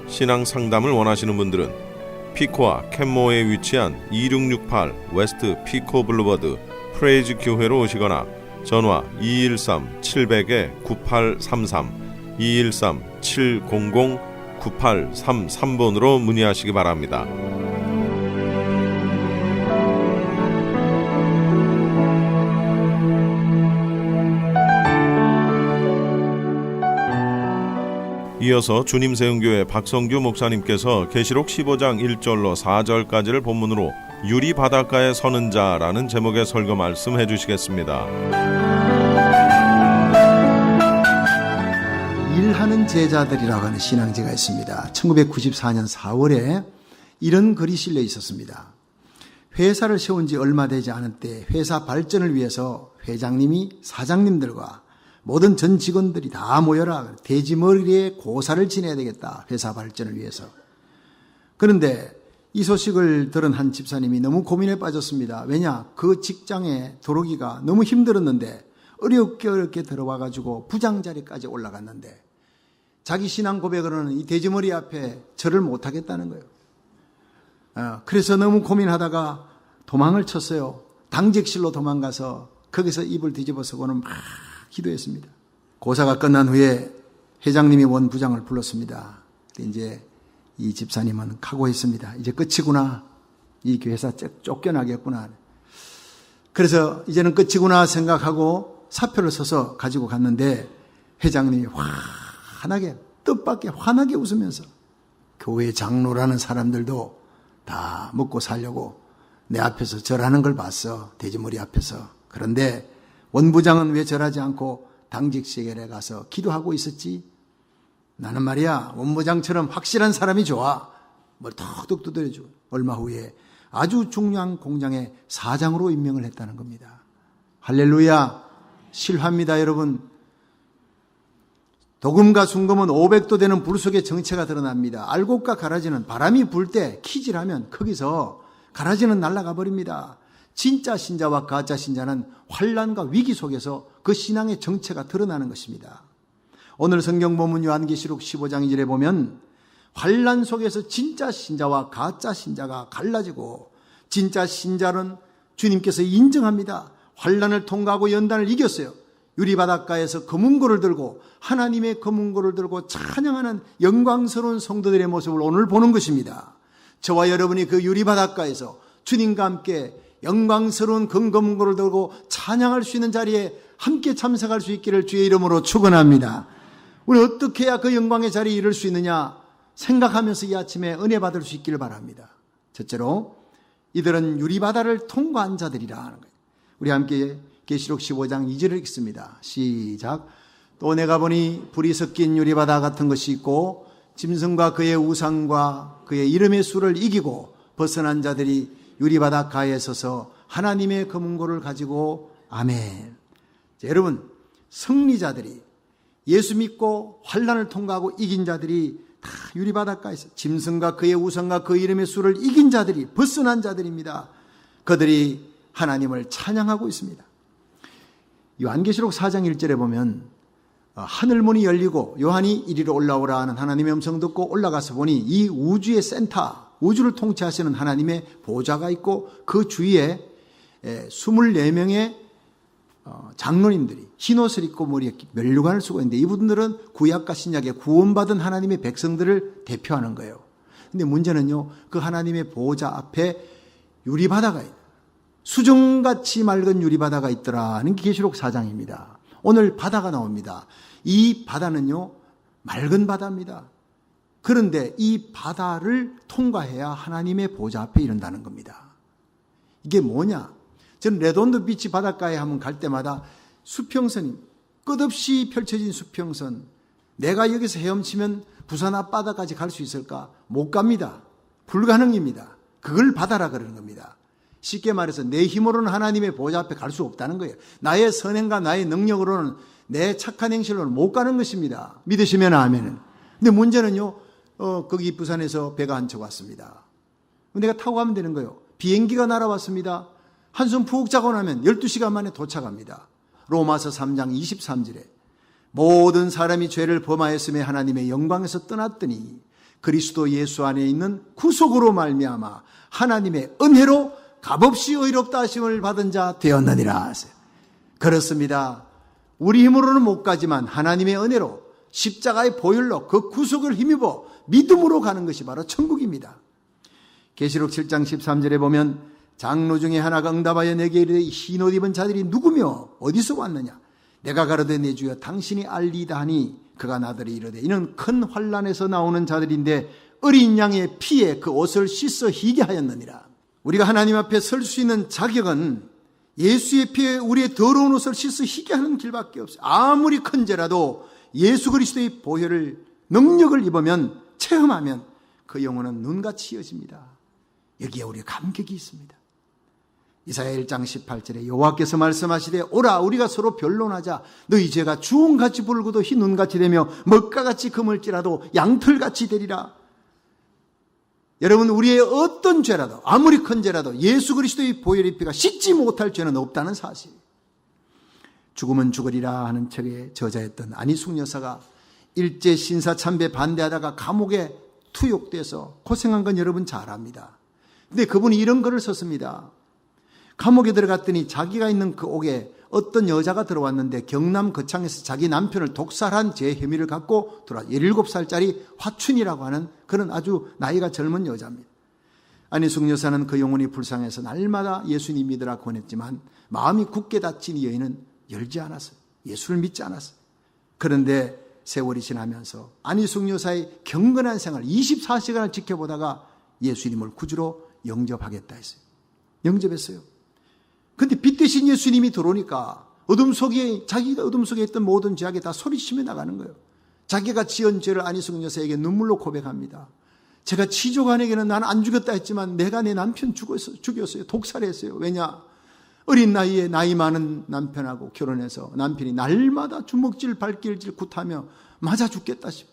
신앙 상담을 원하시는 분들은 피코와 캔모어에 위치한 2668 웨스트 피코 블루버드 프레이즈 교회로 오시거나 전화 213-700-9833 213-700-9833번으로 문의하시기 바랍니다. 이어서 주님세운교회 박성규 목사님께서 계시록 15장 1절로 4절까지를 본문으로 유리 바닷가에 서는 자라는 제목의 설교 말씀해 주시겠습니다. 일하는 제자들이라고 하는 신앙지가 있습니다. 1994년 4월에 이런 글이 실려 있었습니다. 회사를 세운 지 얼마 되지 않은 때 회사 발전을 위해서 회장님이 사장님들과 모든 전 직원들이 다 모여라. 돼지머리에 고사를 지내야 되겠다. 회사 발전을 위해서. 그런데 이 소식을 들은 한 집사님이 너무 고민에 빠졌습니다. 왜냐? 그 직장에 들어오기가 너무 힘들었는데 어렵게 들어와가지고 부장 자리까지 올라갔는데 자기 신앙 고백으로는 이 돼지머리 앞에 절을 못하겠다는 거예요. 그래서 너무 고민하다가 도망을 쳤어요. 당직실로 도망가서 거기서 입을 뒤집어서고는 막 기도했습니다. 고사가 끝난 후에 회장님이 원 부장을 불렀습니다. 이제 이 집사님은 각오했습니다. 이제 끝이구나. 이 회사 쫓겨나겠구나. 그래서 이제는 끝이구나 생각하고 사표를 써서 가지고 갔는데 회장님이 환하게 뜻밖의 환하게 웃으면서 교회 장로라는 사람들도 다 먹고 살려고 내 앞에서 절하는 걸 봤어. 돼지머리 앞에서. 그런데 원부장은 왜 절하지 않고 당직실에 가서 기도하고 있었지? 나는 말이야 원부장처럼 확실한 사람이 좋아. 뭘 톡톡 두드려주고 얼마 후에 아주 중요한 공장의 사장으로 임명을 했다는 겁니다. 할렐루야. 실화입니다 여러분. 도금과 순금은 500도 되는 불 속에 정체가 드러납니다. 알곡과 가라지는 바람이 불 때 키질하면 거기서 가라지는 날아가 버립니다. 진짜 신자와 가짜 신자는 환난과 위기 속에서 그 신앙의 정체가 드러나는 것입니다. 오늘 성경 본문 요한계시록 15장 2절에 보면 환난 속에서 진짜 신자와 가짜 신자가 갈라지고 진짜 신자는 주님께서 인정합니다. 환난을 통과하고 연단을 이겼어요. 유리바닷가에서 검은고를 들고 하나님의 검은고를 들고 찬양하는 영광스러운 성도들의 모습을 오늘 보는 것입니다. 저와 여러분이 그 유리바닷가에서 주님과 함께 영광스러운 검은고를 들고 찬양할 수 있는 자리에 함께 참석할 수 있기를 주의 이름으로 축원합니다. 우리 어떻게 해야 그 영광의 자리에 이를 수 있느냐 생각하면서 이 아침에 은혜 받을 수 있기를 바랍니다. 첫째로 이들은 유리바다를 통과한 자들이라 하는 거예요. 우리 함께 계시록 15장 2절을 읽습니다. 시작. 또 내가 보니 불이 섞인 유리바다 같은 것이 있고 짐승과 그의 우상과 그의 이름의 수를 이기고 벗어난 자들이 유리바닷가에 서서 하나님의 검은고를 가지고 아멘. 자, 여러분 승리자들이 예수 믿고 환난을 통과하고 이긴 자들이 다 유리바닷가에서 짐승과 그의 우상과 그 이름의 수를 이긴 자들이 벗어난 자들입니다. 그들이 하나님을 찬양하고 있습니다. 요한계시록 4장 1절에 보면 하늘문이 열리고 요한이 이리로 올라오라 하는 하나님의 음성 듣고 올라가서 보니 이 우주의 센터 우주를 통치하시는 하나님의 보좌가 있고 그 주위에 24명의 장로님들이 흰옷을 입고 머리에 면류관을 쓰고 있는데 이분들은 구약과 신약에 구원받은 하나님의 백성들을 대표하는 거예요. 근데 문제는요, 그 하나님의 보좌 앞에 유리바다가 있다. 수정같이 맑은 유리바다가 있더라는 게 계시록 4장입니다. 오늘 바다가 나옵니다. 이 바다는요, 맑은 바다입니다. 그런데 이 바다를 통과해야 하나님의 보좌 앞에 이른다는 겁니다. 이게 뭐냐? 저는 레돈드 비치 바닷가에 한번 갈 때마다 수평선이 끝없이 펼쳐진 수평선. 내가 여기서 헤엄치면 부산 앞바다까지 갈 수 있을까? 못 갑니다. 불가능입니다. 그걸 바다라 그러는 겁니다. 쉽게 말해서 내 힘으로는 하나님의 보좌 앞에 갈 수 없다는 거예요. 나의 선행과 나의 능력으로는 내 착한 행실로는 못 가는 것입니다. 믿으시면 아멘은. 근데 문제는요, 거기 부산에서 배가 한 척 왔습니다. 내가 타고 가면 되는 거예요. 비행기가 날아왔습니다. 한숨 푹 자고 나면 12시간 만에 도착합니다. 로마서 3장 23절에 모든 사람이 죄를 범하였음에 하나님의 영광에서 떠났더니 그리스도 예수 안에 있는 구속으로 말미암아 하나님의 은혜로 값없이 의롭다 하심을 받은 자 되었느니라 하세요. 그렇습니다. 우리 힘으로는 못 가지만 하나님의 은혜로 십자가의 보혈로 그 구속을 힘입어 믿음으로 가는 것이 바로 천국입니다. 계시록 7장 13절에 보면 장로 중에 하나가 응답하여 내게 이르되 흰 옷 입은 자들이 누구며 어디서 왔느냐? 내가 가로되 내 주여 당신이 알리다 하니 그가 나더러 이르되 이는 큰 환난에서 나오는 자들인데 어린 양의 피에 그 옷을 씻어 희게 하였느니라. 우리가 하나님 앞에 설 수 있는 자격은 예수의 피에 우리의 더러운 옷을 씻어 희게 하는 길밖에 없어요. 아무리 큰 죄라도 예수 그리스도의 보혈을 능력을 입으면 체험하면 그 영혼은 눈같이 여집니다. 여기에 우리의 감격이 있습니다. 이사야 1장 18절에 여호와께서 말씀하시되 오라 우리가 서로 변론하자. 너희 죄가 주홍같이 붉고도 흰 눈같이 되며 먹가같이 금을지라도 양털같이 되리라. 여러분, 우리의 어떤 죄라도 아무리 큰 죄라도 예수 그리스도의 보혈의 피가 씻지 못할 죄는 없다는 사실. 죽으면 죽으리라 하는 책에 저자였던 안희숙 여사가 일제 신사 참배 반대하다가 감옥에 투옥돼서 고생한 건 여러분 잘 압니다. 근데 그분이 이런 글을 썼습니다. 감옥에 들어갔더니 자기가 있는 그 옥에 어떤 여자가 들어왔는데 경남 거창에서 자기 남편을 독살한 죄 혐의를 갖고 들어와 17살짜리 화춘이라고 하는 그런 아주 나이가 젊은 여자입니다. 안희숙 여사는 그 영혼이 불쌍해서 날마다 예수님 믿으라 권했지만 마음이 굳게 닫힌 이 여인은 열지 않았어요. 예수를 믿지 않았어요. 그런데 세월이 지나면서 안희숙 여사의 경건한 생활 24시간을 지켜보다가 예수님을 구주로 영접하겠다 했어요. 영접했어요. 근데 빛 대신 예수님이 들어오니까 자기가 어둠 속에 있던 모든 죄악에 다 소리치며 나가는 거예요. 자기가 지은 죄를 안희숙 여사에게 눈물로 고백합니다. 제가 치조간에게는 난 안 죽였다 했지만 내가 내 남편 죽였어요. 독살했어요. 왜냐? 어린 나이에 나이 많은 남편하고 결혼해서 남편이 날마다 주먹질 발길질 굿하며 맞아 죽겠다 싶어.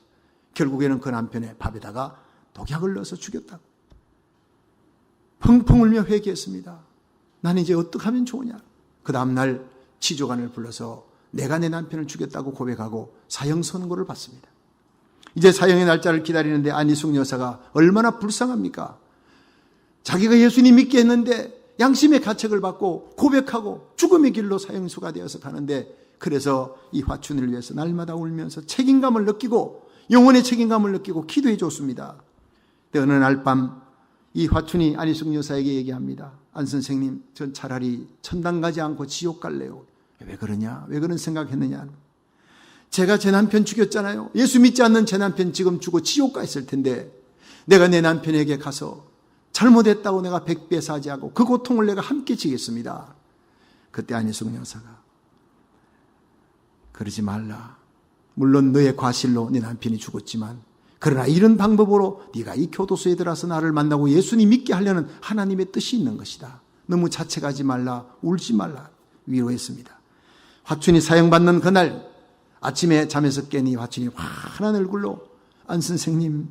결국에는 그 남편의 밥에다가 독약을 넣어서 죽였다고. 펑펑 울며 회개했습니다. 나는 이제 어떻게 하면 좋으냐. 그 다음날 치조관을 불러서 내가 내 남편을 죽였다고 고백하고 사형 선고를 받습니다. 이제 사형의 날짜를 기다리는데 안희숙 여사가 얼마나 불쌍합니까? 자기가 예수님 믿게 했는데 양심의 가책을 받고 고백하고 죽음의 길로 사형수가 되어서 가는데, 그래서 이 화춘을 위해서 날마다 울면서 책임감을 느끼고 영혼의 책임감을 느끼고 기도해 줬습니다. 어느 날 밤 이 화춘이 안희숙 여사에게 얘기합니다. 안 선생님, 전 차라리 천당 가지 않고 지옥 갈래요. 왜 그러냐? 왜 그런 생각했느냐? 제가 제 남편 죽였잖아요. 예수 믿지 않는 제 남편 지금 죽어 지옥 가 있을 텐데 내가 내 남편에게 가서 잘못했다고 내가 100배 사죄하고 그 고통을 내가 함께 지겠습니다. 그때 안희숙 여사가 그러지 말라. 물론 너의 과실로 네 남편이 죽었지만 그러나 이런 방법으로 네가 이 교도소에 들어서 나를 만나고 예수님 믿게 하려는 하나님의 뜻이 있는 것이다. 너무 자책하지 말라. 울지 말라. 위로했습니다. 화춘이 사형받는 그날 아침에 잠에서 깨니 화춘이 환한 얼굴로 안 선생님,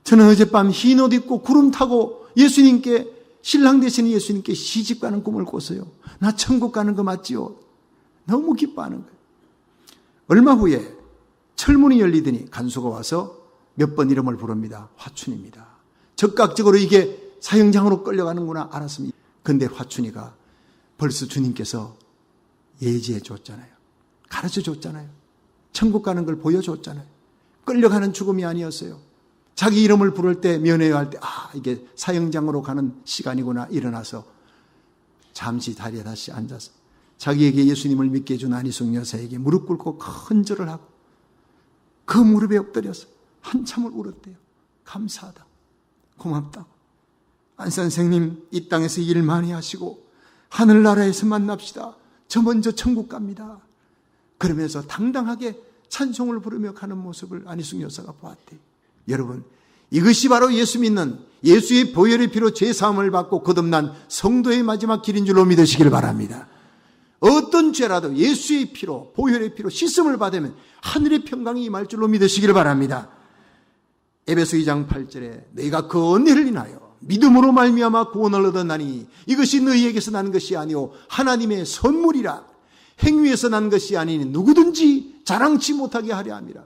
저는 어젯밤 흰 옷 입고 구름 타고 예수님께, 신랑 되시는 예수님께 시집 가는 꿈을 꿨어요. 나 천국 가는 거 맞지요? 너무 기뻐하는 거예요. 얼마 후에 철문이 열리더니 간수가 와서 몇 번 이름을 부릅니다. 화춘입니다. 적극적으로 이게 사형장으로 끌려가는구나 알았습니다. 근데 화춘이가 벌써 주님께서 예지해 줬잖아요. 가르쳐 줬잖아요. 천국 가는 걸 보여줬잖아요. 끌려가는 죽음이 아니었어요. 자기 이름을 부를 때, 면회를 할 때, 이게 사형장으로 가는 시간이구나 일어나서 잠시 다리에 다시 앉아서 자기에게 예수님을 믿게 해준 안희숙 여사에게 무릎 꿇고 큰 절을 하고 그 무릎에 엎드려서 한참을 울었대요. 감사하다. 고맙다고. 안 선생님, 이 땅에서 일 많이 하시고 하늘나라에서 만납시다. 저 먼저 천국 갑니다. 그러면서 당당하게 찬송을 부르며 가는 모습을 안희숙 여사가 보았대요. 여러분, 이것이 바로 예수 믿는, 예수의 보혈의 피로 죄사함을 받고 거듭난 성도의 마지막 길인 줄로 믿으시길 바랍니다. 어떤 죄라도 예수의 피로, 보혈의 피로 씻음을 받으면 하늘의 평강이 임할 줄로 믿으시길 바랍니다. 에베소 2장 8절에 너희가 그 은혜를 인하여 믿음으로 말미암아 구원을 얻었나니 이것이 너희에게서 난 것이 아니오 하나님의 선물이라. 행위에서 난 것이 아니니 누구든지 자랑치 못하게 하려 함이라.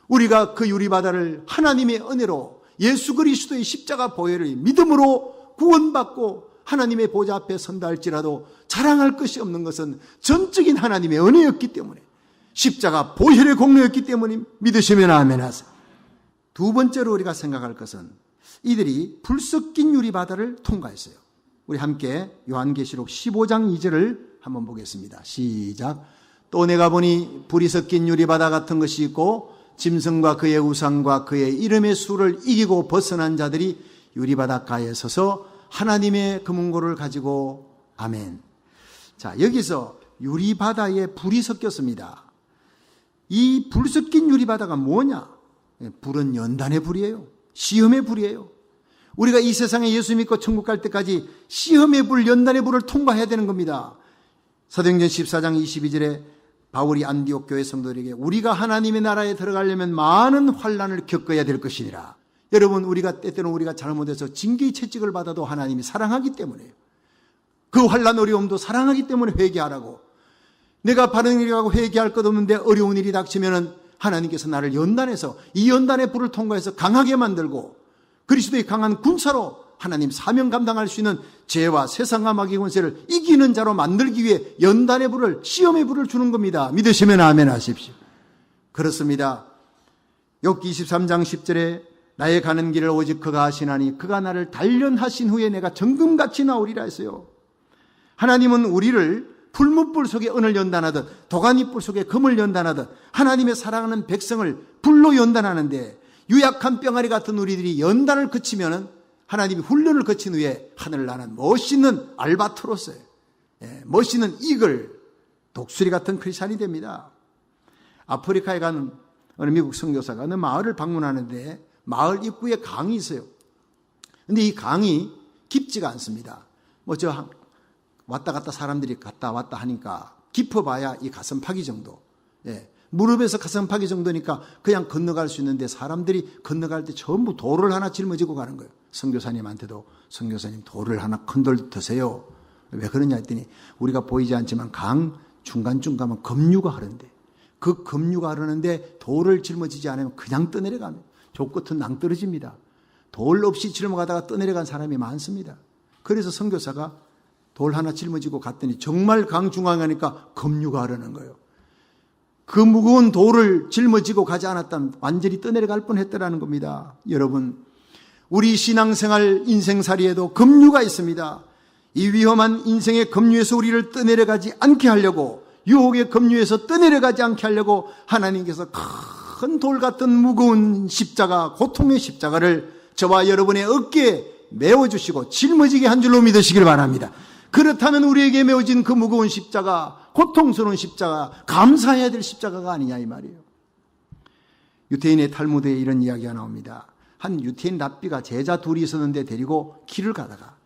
우리가 그 유리바다를 하나님의 은혜로 예수 그리스도의 십자가 보혈을 믿음으로 구원받고 하나님의 보좌 앞에 선다 할지라도 자랑할 것이 없는 것은 전적인 하나님의 은혜였기 때문에, 십자가 보혈의 공로였기 때문에 믿으시면 아멘 하세요. 두 번째로 우리가 생각할 것은 이들이 불 섞인 유리바다를 통과했어요. 우리 함께 요한계시록 15장 2절을 한번 보겠습니다. 시작. 또 내가 보니 불이 섞인 유리바다 같은 것이 있고 짐승과 그의 우상과 그의 이름의 수를 이기고 벗어난 자들이 유리바닷가에 서서 하나님의 금은고를 가지고 아멘. 자, 여기서 유리바다에 불이 섞였습니다. 이 불 섞인 유리바다가 뭐냐? 불은 연단의 불이에요. 시험의 불이에요. 우리가 이 세상에 예수 믿고 천국 갈 때까지 시험의 불, 연단의 불을 통과해야 되는 겁니다. 사도행전 14장 22절에 바울이 안디옥 교회 성도들에게 우리가 하나님의 나라에 들어가려면 많은 환난을 겪어야 될 것이니라. 여러분, 우리가 때때로 우리가 잘못해서 징계의 채찍을 받아도 하나님이 사랑하기 때문에요. 그 환난 어려움도 사랑하기 때문에 회개하라고. 내가 바른 일을 하고 회개할 것 없는데 어려운 일이 닥치면은 하나님께서 나를 연단해서 이 연단의 불을 통과해서 강하게 만들고 그리스도의 강한 군사로 하나님 사명 감당할 수 있는 죄와 세상과 마귀 권세를 이기는 자로 만들기 위해 연단의 불을, 시험의 불을 주는 겁니다. 믿으시면 아멘 하십시오. 그렇습니다. 욥기 23장 10절에 나의 가는 길을 오직 그가 하시나니 그가 나를 단련하신 후에 내가 정금같이 나오리라 했어요. 하나님은 우리를 풀무불 속에 은을 연단하듯 도가니불 속에 금을 연단하듯 하나님의 사랑하는 백성을 불로 연단하는데, 유약한 병아리 같은 우리들이 연단을 거치면은 하나님이 훈련을 거친 후에 하늘을 나는 멋있는 알바트로스, 멋있는 이글, 독수리 같은 크리스찬이 됩니다. 아프리카에 가는 어느 미국 선교사가 어느 마을을 방문하는데 마을 입구에 강이 있어요. 근데 이 강이 깊지가 않습니다. 왔다 갔다 사람들이 갔다 왔다 하니까 깊어봐야 이 가슴팍이 정도. 무릎에서 가슴팍이 정도니까 그냥 건너갈 수 있는데 사람들이 건너갈 때 전부 돌을 하나 짊어지고 가는 거예요. 선교사님한테도 선교사님 돌을 하나 큰 돌 드세요. 왜 그러냐 했더니 우리가 보이지 않지만 강 중간쯤 가면 급류가 흐른대. 그 급류가 흐르는데 돌을 짊어지지 않으면 그냥 떠내려가면 조 끝은 낭떠러집니다. 돌 없이 짊어가다가 떠내려간 사람이 많습니다. 그래서 선교사가 돌 하나 짊어지고 갔더니 정말 강 중앙에 가니까 급류가 흐르는 거예요. 그 무거운 돌을 짊어지고 가지 않았다면 완전히 떠내려갈 뻔했다라는 겁니다. 여러분, 우리 신앙생활 인생살이에도 급류가 있습니다. 이 위험한 인생의 급류에서 우리를 떠내려가지 않게 하려고, 유혹의 급류에서 떠내려가지 않게 하려고 하나님께서 큰 돌 같은 무거운 십자가, 고통의 십자가를 저와 여러분의 어깨에 메워주시고 짊어지게 한 줄로 믿으시길 바랍니다. 그렇다면 우리에게 메워진 그 무거운 십자가, 고통스러운 십자가, 감사해야 될 십자가가 아니냐 이 말이에요. 유태인의 탈무드에 이런 이야기가 나옵니다. 한 유태인 랍비가 제자 둘이 있었는데 데리고 길을 가다가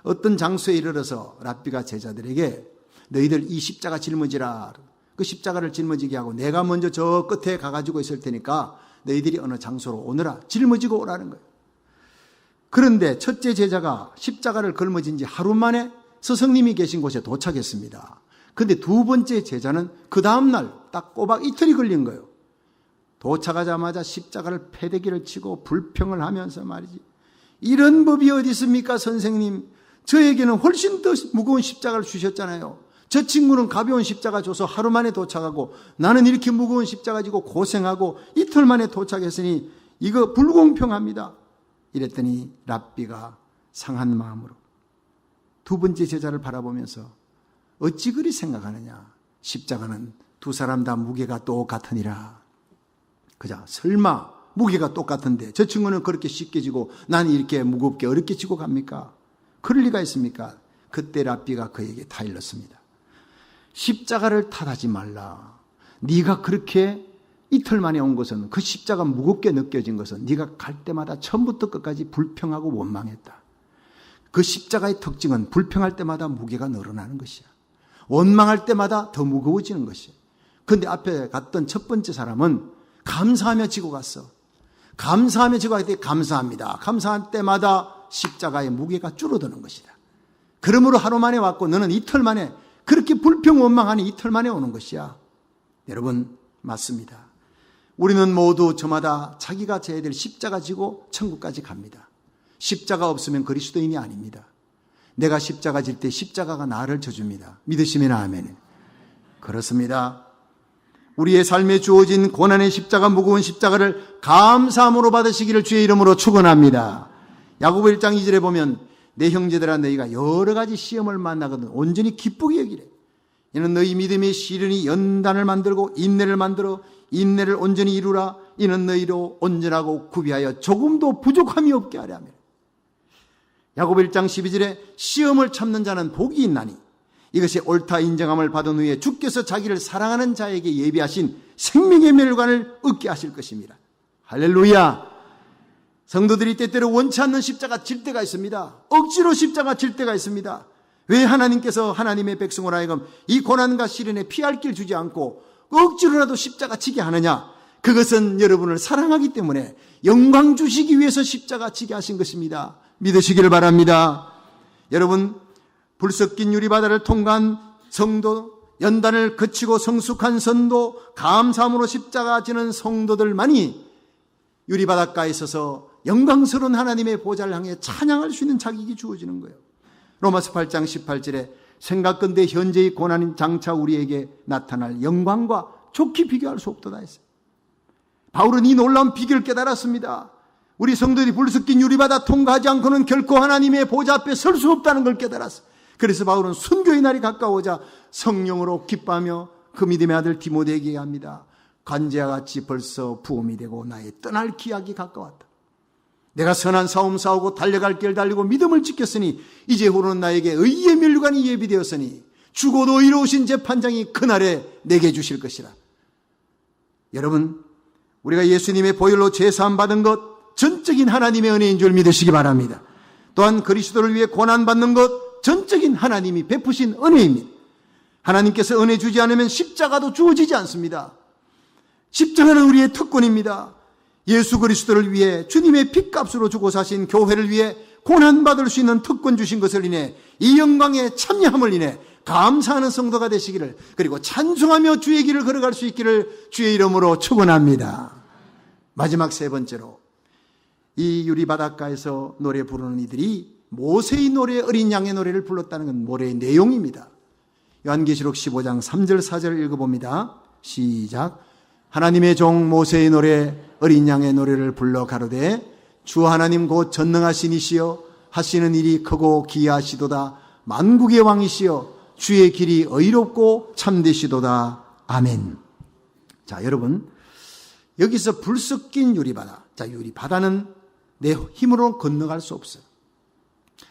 어떤 장소에 이르러서 랍비가 제자들에게 너희들 이 십자가 짊어지라. 그 십자가를 짊어지게 하고 내가 먼저 저 끝에 가가지고 있을 테니까 너희들이 어느 장소로 오너라. 짊어지고 오라는 거예요. 그런데 첫째 제자가 십자가를 걸머진 지 하루 만에 스승님이 계신 곳에 도착했습니다. 그런데 두 번째 제자는 그 다음날 딱 꼬박 이틀이 걸린 거예요. 도착하자마자 십자가를 패대기를 치고 불평을 하면서 말이지, 이런 법이 어디 있습니까 선생님? 저에게는 훨씬 더 무거운 십자가를 주셨잖아요. 저 친구는 가벼운 십자가 줘서 하루 만에 도착하고 나는 이렇게 무거운 십자가 지고 고생하고 이틀 만에 도착했으니 이거 불공평합니다. 이랬더니 랍비가 상한 마음으로 두 번째 제자를 바라보면서 어찌 그리 생각하느냐. 십자가는 두 사람 다 무게가 똑같으니라. 그자 설마 무게가 똑같은데 저 친구는 그렇게 쉽게 지고 나는 이렇게 무겁게 어렵게 지고 갑니까? 그럴 리가 있습니까? 그때 랍비가 그에게 타일렀습니다. 십자가를 탓하지 말라. 네가 그렇게 이틀 만에 온 것은, 그 십자가 무겁게 느껴진 것은 네가 갈 때마다 처음부터 끝까지 불평하고 원망했다. 그 십자가의 특징은 불평할 때마다 무게가 늘어나는 것이야. 원망할 때마다 더 무거워지는 것이야. 그런데 앞에 갔던 첫 번째 사람은 감사하며 지고 갔어. 감사하며 지고 갔더니 감사합니다. 감사할 때마다 십자가의 무게가 줄어드는 것이다. 그러므로 하루 만에 왔고 너는 이틀 만에, 그렇게 불평원망하니 이틀 만에 오는 것이야. 여러분, 맞습니다. 우리는 모두 저마다 자기가 져야 될 십자가 지고 천국까지 갑니다. 십자가 없으면 그리스도인이 아닙니다. 내가 십자가 질 때 십자가가 나를 져줍니다. 믿으시면 아멘. 그렇습니다. 우리의 삶에 주어진 고난의 십자가, 무거운 십자가를 감사함으로 받으시기를 주의 이름으로 축원합니다. 야고보 1장 2절에 보면 내 형제들아 너희가 여러 가지 시험을 만나거든 온전히 기쁘게 여기래. 이는 너희 믿음의 시련이 연단을 만들고 인내를 만들어 인내를 온전히 이루라. 이는 너희로 온전하고 구비하여 조금도 부족함이 없게 하려 함이라. 야고보 1장 12절에 시험을 참는 자는 복이 있나니 이것이 옳다 인정함을 받은 후에 주께서 자기를 사랑하는 자에게 예비하신 생명의 멸관을 얻게 하실 것입니다. 할렐루야. 성도들이 때때로 원치 않는 십자가 질 때가 있습니다. 억지로 십자가 질 때가 있습니다. 왜 하나님께서 하나님의 백성으로 하여금 이 고난과 시련에 피할 길 주지 않고 억지로라도 십자가 지게 하느냐? 그것은 여러분을 사랑하기 때문에 영광 주시기 위해서 십자가 지게 하신 것입니다. 믿으시기를 바랍니다. 여러분, 불섞인 유리바다를 통과한 성도, 연단을 거치고 성숙한 선도, 감사함으로 십자가 지는 성도들만이 유리바닷가에 있어서 영광스러운 하나님의 보좌를 향해 찬양할 수 있는 자격이 주어지는 거예요. 로마서 8장 18절에 생각건대 현재의 고난인 장차 우리에게 나타날 영광과 좋게 비교할 수 없도다 했어요. 바울은 이 놀라운 비결을 깨달았습니다. 우리 성도들이 불섞인 유리바다 통과하지 않고는 결코 하나님의 보좌 앞에 설 수 없다는 걸 깨달았어요. 그래서 바울은 순교의 날이 가까워오자 성령으로 기뻐하며 그 믿음의 아들 디모데에게 합니다. 간제와 같이 벌써 부음이 되고 나의 떠날 기약이 가까웠다. 내가 선한 싸움 싸우고 달려갈 길 달리고 믿음을 지켰으니 이제 후로는 나에게 의의 멸관이 예비되었으니 죽어도 의로우신 재판장이 그날에 내게 주실 것이라. 여러분, 우리가 예수님의 보혈로 죄사함 받은 것 전적인 하나님의 은혜인 줄 믿으시기 바랍니다. 또한 그리스도를 위해 고난받는 것 전적인 하나님이 베푸신 은혜입니다. 하나님께서 은혜 주지 않으면 십자가도 주어지지 않습니다. 십자가는 우리의 특권입니다. 예수 그리스도를 위해 주님의 핏값으로 주고 사신 교회를 위해 고난받을 수 있는 특권 주신 것을 인해 이 영광에 참여함을 인해 감사하는 성도가 되시기를, 그리고 찬송하며 주의 길을 걸어갈 수 있기를 주의 이름으로 축원합니다. 마지막 세 번째로, 이 유리바닷가에서 노래 부르는 이들이 모세의 노래, 어린 양의 노래를 불렀다는 건 노래의 내용입니다. 요한계시록 15장 3절 4절 읽어봅니다. 시작. 하나님의 종 모세의 노래, 어린 양의 노래를 불러 가로되 주 하나님 곧 전능하신 이시여 하시는 일이 크고 기이하시도다. 만국의 왕이시여 주의 길이 의롭고 참되시도다. 아멘. 자, 여러분, 여기서 불섞인 유리바다. 자, 유리바다는 내 힘으로 건너갈 수 없어요.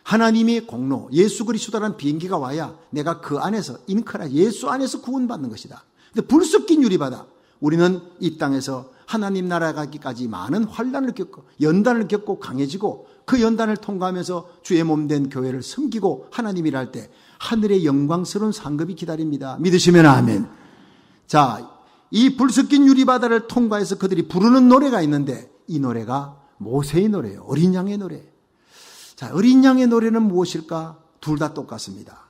하나님의 공로, 예수 그리스도라는 비행기가 와야 내가 그 안에서, 인크라, 예수 안에서 구원받는 것이다. 근데 불섞인 유리바다, 우리는 이 땅에서 하나님 나라 가기까지 많은 환난을 겪고 연단을 겪고 강해지고 그 연단을 통과하면서 주의 몸된 교회를 섬기고 하나님 일할 때 하늘의 영광스러운 상급이 기다립니다. 믿으시면 아멘. 자, 이 불섞인 유리바다를 통과해서 그들이 부르는 노래가 있는데 이 노래가 모세의 노래예요. 어린 양의 노래. 자, 어린 양의 노래는 무엇일까? 둘 다 똑같습니다.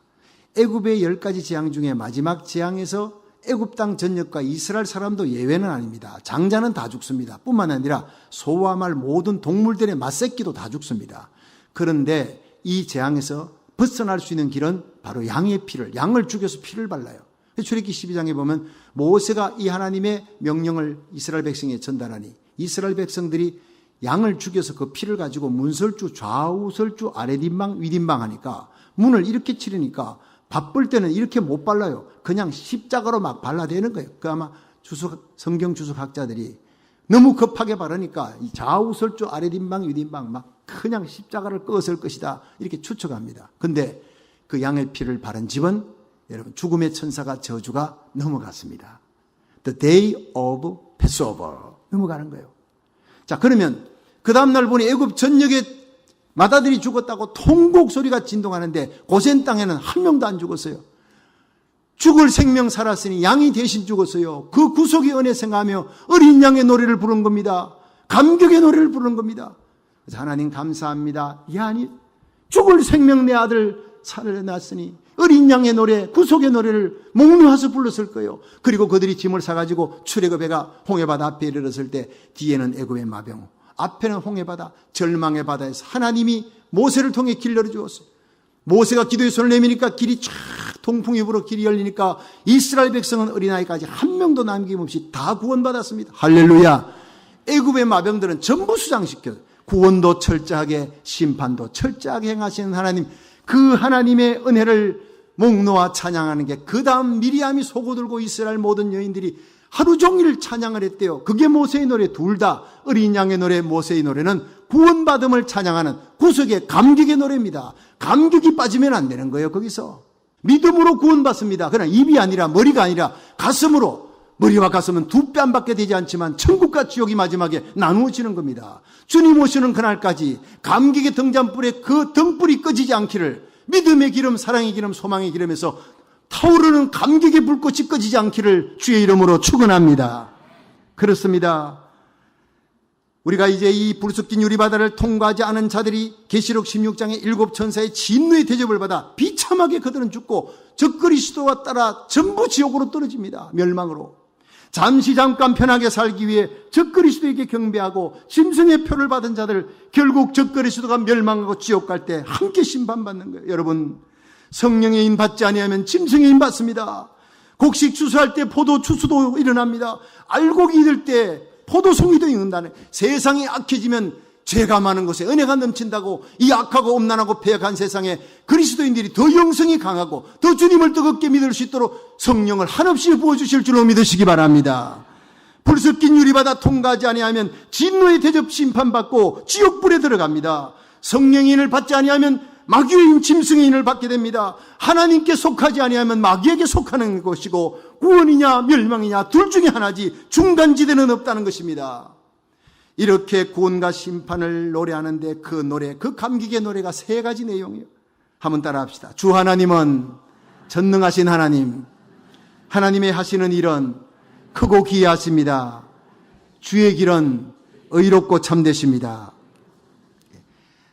애굽의 10가지 재앙 중에 마지막 재앙에서 애굽 땅 전역과 이스라엘 사람도 예외는 아닙니다. 장자는 다 죽습니다. 뿐만 아니라 소와 말 모든 동물들의 맞새끼도 다 죽습니다. 그런데 이 재앙에서 벗어날 수 있는 길은 바로 양의 피를, 양을 죽여서 피를 발라요. 출애굽기 12장에 보면 모세가 이 하나님의 명령을 이스라엘 백성에 전달하니 이스라엘 백성들이 양을 죽여서 그 피를 가지고 문설주, 좌우설주, 아랫인방, 윗인방 하니까 문을 이렇게 치르니까 바쁠 때는 이렇게 못 발라요. 그냥 십자가로 막 발라대는 거예요. 그 아마 성경 주석학자들이 너무 급하게 바르니까 이 좌우설주, 아랫인방, 윗인방 막 그냥 십자가를 끄었을 것이다. 이렇게 추측합니다. 근데 그 양의 피를 바른 집은 여러분 죽음의 천사가 저주가 넘어갔습니다. The day of Passover. 넘어가는 거예요. 자, 그러면 그 다음날 보니 애굽 전역에 마다들이 죽었다고 통곡 소리가 진동하는데 고센 땅에는 한 명도 안 죽었어요. 죽을 생명 살았으니 양이 대신 죽었어요. 그 구속의 은혜 생각하며 어린 양의 노래를 부른 겁니다. 감격의 노래를 부른 겁니다. 그래서 하나님 감사합니다. 이 아니 죽을 생명 내 아들 살려놨으니 어린 양의 노래, 구속의 노래를 목놓아서 불렀을 거예요. 그리고 그들이 짐을 사가지고 출애굽 배가 홍해바다 앞에 이르렀을 때 뒤에는 애굽의 마병, 앞에는 홍해바다, 절망의 바다에서 하나님이 모세를 통해 길 열어주었어요. 모세가 기도의 손을 내미니까 길이 쫙 동풍이 불어 길이 열리니까 이스라엘 백성은 어린아이까지 한 명도 남김없이 다 구원받았습니다. 할렐루야. 애굽의 마병들은 전부 수장시켜요. 구원도 철저하게, 심판도 철저하게 행하시는 하나님, 그 하나님의 은혜를 목놓아 찬양하는 게, 그 다음 미리암이 소고들고 이스라엘 모든 여인들이 하루 종일 찬양을 했대요. 그게 모세의 노래. 둘 다 어린 양의 노래, 모세의 노래는 구원받음을 찬양하는 구속의 감격의 노래입니다. 감격이 빠지면 안 되는 거예요. 거기서 믿음으로 구원받습니다. 그러나 입이 아니라, 머리가 아니라 가슴으로. 머리와 가슴은 두 뺨밖에 되지 않지만 천국과 지옥이 마지막에 나누어지는 겁니다. 주님 오시는 그날까지 감격의 등잔불에 그 등불이 꺼지지 않기를, 믿음의 기름, 사랑의 기름, 소망의 기름에서 타오르는 감격의 불꽃이 꺼지지 않기를 주의 이름으로 축원합니다. 그렇습니다. 우리가 이제 이 불쑥긴 유리바다를 통과하지 않은 자들이 계시록 16장의 7천사의 진노의 대접을 받아 비참하게 그들은 죽고 적그리스도와 따라 전부 지옥으로 떨어집니다. 멸망으로. 잠깐 편하게 살기 위해 적그리스도에게 경배하고 짐승의 표를 받은 자들, 결국 적그리스도가 멸망하고 지옥 갈 때 함께 심판받는 거예요. 여러분, 성령의 인 받지 아니하면 짐승의 인 받습니다. 곡식 추수할 때 포도 추수도 일어납니다. 알곡이 익을 때 포도송이도 익는다네. 세상이 악해지면 죄가 많은 곳에 은혜가 넘친다고, 이 악하고 음란하고 폐역한 세상에 그리스도인들이 더 영성이 강하고 더 주님을 뜨겁게 믿을 수 있도록 성령을 한없이 부어주실 줄로 믿으시기 바랍니다. 불섞인 유리바다 통과하지 아니하면 진노의 대접 심판받고 지옥불에 들어갑니다. 성령의 인을 받지 아니하면 마귀의 인, 짐승의 인을 받게 됩니다. 하나님께 속하지 아니하면 마귀에게 속하는 것이고, 구원이냐 멸망이냐 둘 중에 하나지 중간지대는 없다는 것입니다. 이렇게 구원과 심판을 노래하는데 그 노래, 그 감격의 노래가 세 가지 내용이에요. 한번 따라 합시다. 주 하나님은 전능하신 하나님, 하나님의 하시는 일은 크고 기이하십니다. 주의 길은 의롭고 참되십니다.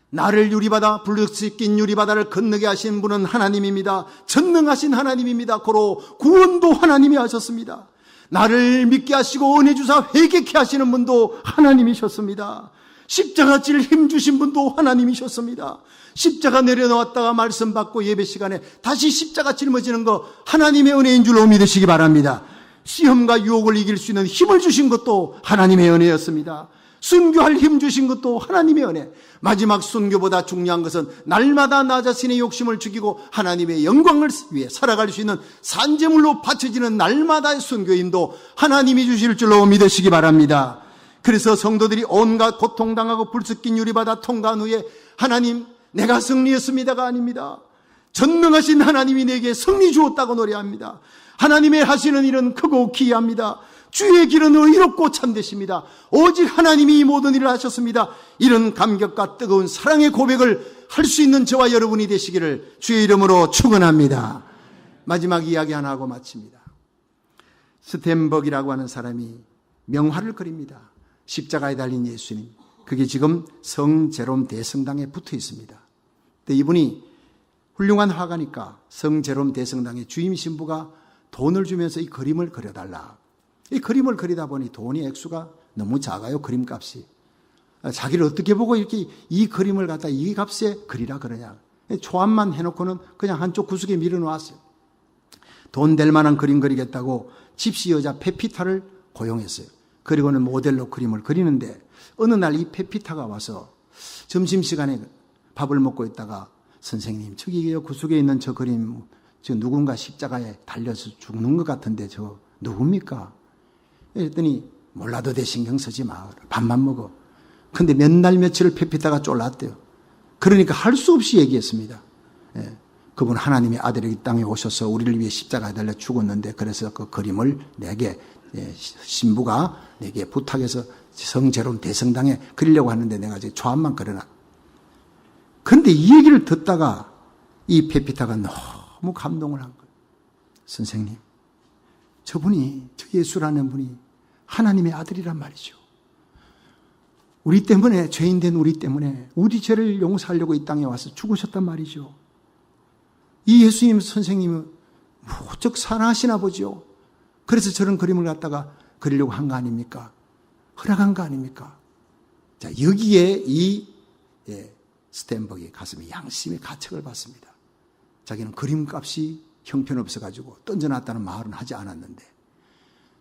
나를 유리바다, 불쑥긴 유리바다를 건너게 하신 분은 하나님입니다. 전능하신 하나님입니다. 고로 구원도 하나님이 하셨습니다. 나를 믿게 하시고 은혜 주사 회개케 하시는 분도 하나님이셨습니다. 십자가 질 힘 주신 분도 하나님이셨습니다. 십자가 내려놓았다가 말씀 받고 예배 시간에 다시 십자가 짊어지는 거 하나님의 은혜인 줄로 믿으시기 바랍니다. 시험과 유혹을 이길 수 있는 힘을 주신 것도 하나님의 은혜였습니다. 순교할 힘 주신 것도 하나님의 은혜. 마지막 순교보다 중요한 것은 날마다 나 자신의 욕심을 죽이고 하나님의 영광을 위해 살아갈 수 있는 산제물로 바쳐지는 날마다의 순교임도 하나님이 주실 줄로 믿으시기 바랍니다. 그래서 성도들이 온갖 고통당하고 불쑥긴 유리바다 통과한 후에 하나님, 내가 승리했습니다가 아닙니다. 전능하신 하나님이 내게 승리 주었다고 노래합니다. 하나님의 하시는 일은 크고 기이합니다. 주의 길은 의롭고 참되십니다. 오직 하나님이 이 모든 일을 하셨습니다. 이런 감격과 뜨거운 사랑의 고백을 할 수 있는 저와 여러분이 되시기를 주의 이름으로 축원합니다. 마지막 이야기 하나 하고 마칩니다. 스탠버기라고 하는 사람이 명화를 그립니다. 십자가에 달린 예수님. 그게 지금 성제롬 대성당에 붙어 있습니다. 근데 이분이 훌륭한 화가니까 성제롬 대성당의 주임 신부가 돈을 주면서 이 그림을 그려달라. 이 그림을 그리다 보니 돈이 액수가 너무 작아요. 그림값이. 자기를 어떻게 보고 이렇게 이 그림을 갖다 이 값에 그리라 그러냐. 초안만 해놓고는 그냥 한쪽 구석에 밀어놓았어요. 돈 될 만한 그림 그리겠다고 집시 여자 페피타를 고용했어요. 그리고는 모델로 그림을 그리는데 어느 날 이 페피타가 와서 점심시간에 밥을 먹고 있다가 선생님, 저기 구석에 있는 저 그림, 저 누군가 십자가에 달려서 죽는 것 같은데 저 누굽니까? 그랬더니 몰라도 돼, 신경 쓰지 마. 밥만 먹어. 근데 몇 날 며칠을 페피타가 쫄랐대요. 그러니까 할 수 없이 얘기했습니다. 예, 그분 하나님의 아들이 이 땅에 오셔서 우리를 위해 십자가에 달려 죽었는데 그래서 그 그림을 내게 신부가 내게 부탁해서 성제롬 대성당에 그리려고 하는데 내가 이제 초안만 그려놔. 그런데 이 얘기를 듣다가 이 페피타가 너무 감동을 한 거예요. 선생님, 저분이, 저 예수라는 분이 하나님의 아들이란 말이죠. 우리 때문에, 죄인된 우리 때문에 우리 죄를 용서하려고 이 땅에 와서 죽으셨단 말이죠. 이 예수님 선생님은 무척 사랑하시나 보죠. 그래서 저런 그림을 갖다가 그리려고 한 거 아닙니까? 허락한 거 아닙니까? 자, 여기에 이 스텐버그의 가슴에 양심의 가책을 받습니다. 자기는 그림값이 형편없어가지고 던져놨다는 말은 하지 않았는데,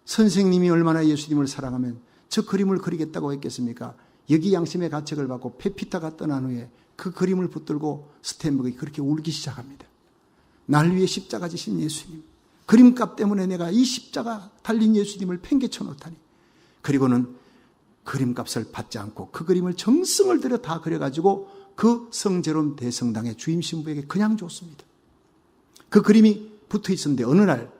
선생님이 얼마나 예수님을 사랑하면 저 그림을 그리겠다고 했겠습니까? 여기 양심의 가책을 받고 페피타가 떠난 후에 그 그림을 붙들고 스텐버그가 그렇게 울기 시작합니다. 날 위해 십자가 지신 예수님, 그림값 때문에 내가 이 십자가 달린 예수님을 팽개쳐 놓다니. 그리고는 그림값을 받지 않고 그 그림을 정성을 들여 다 그려가지고 그 성제롬 대성당의 주임 신부에게 그냥 줬습니다. 그 그림이 붙어 있었는데 어느 날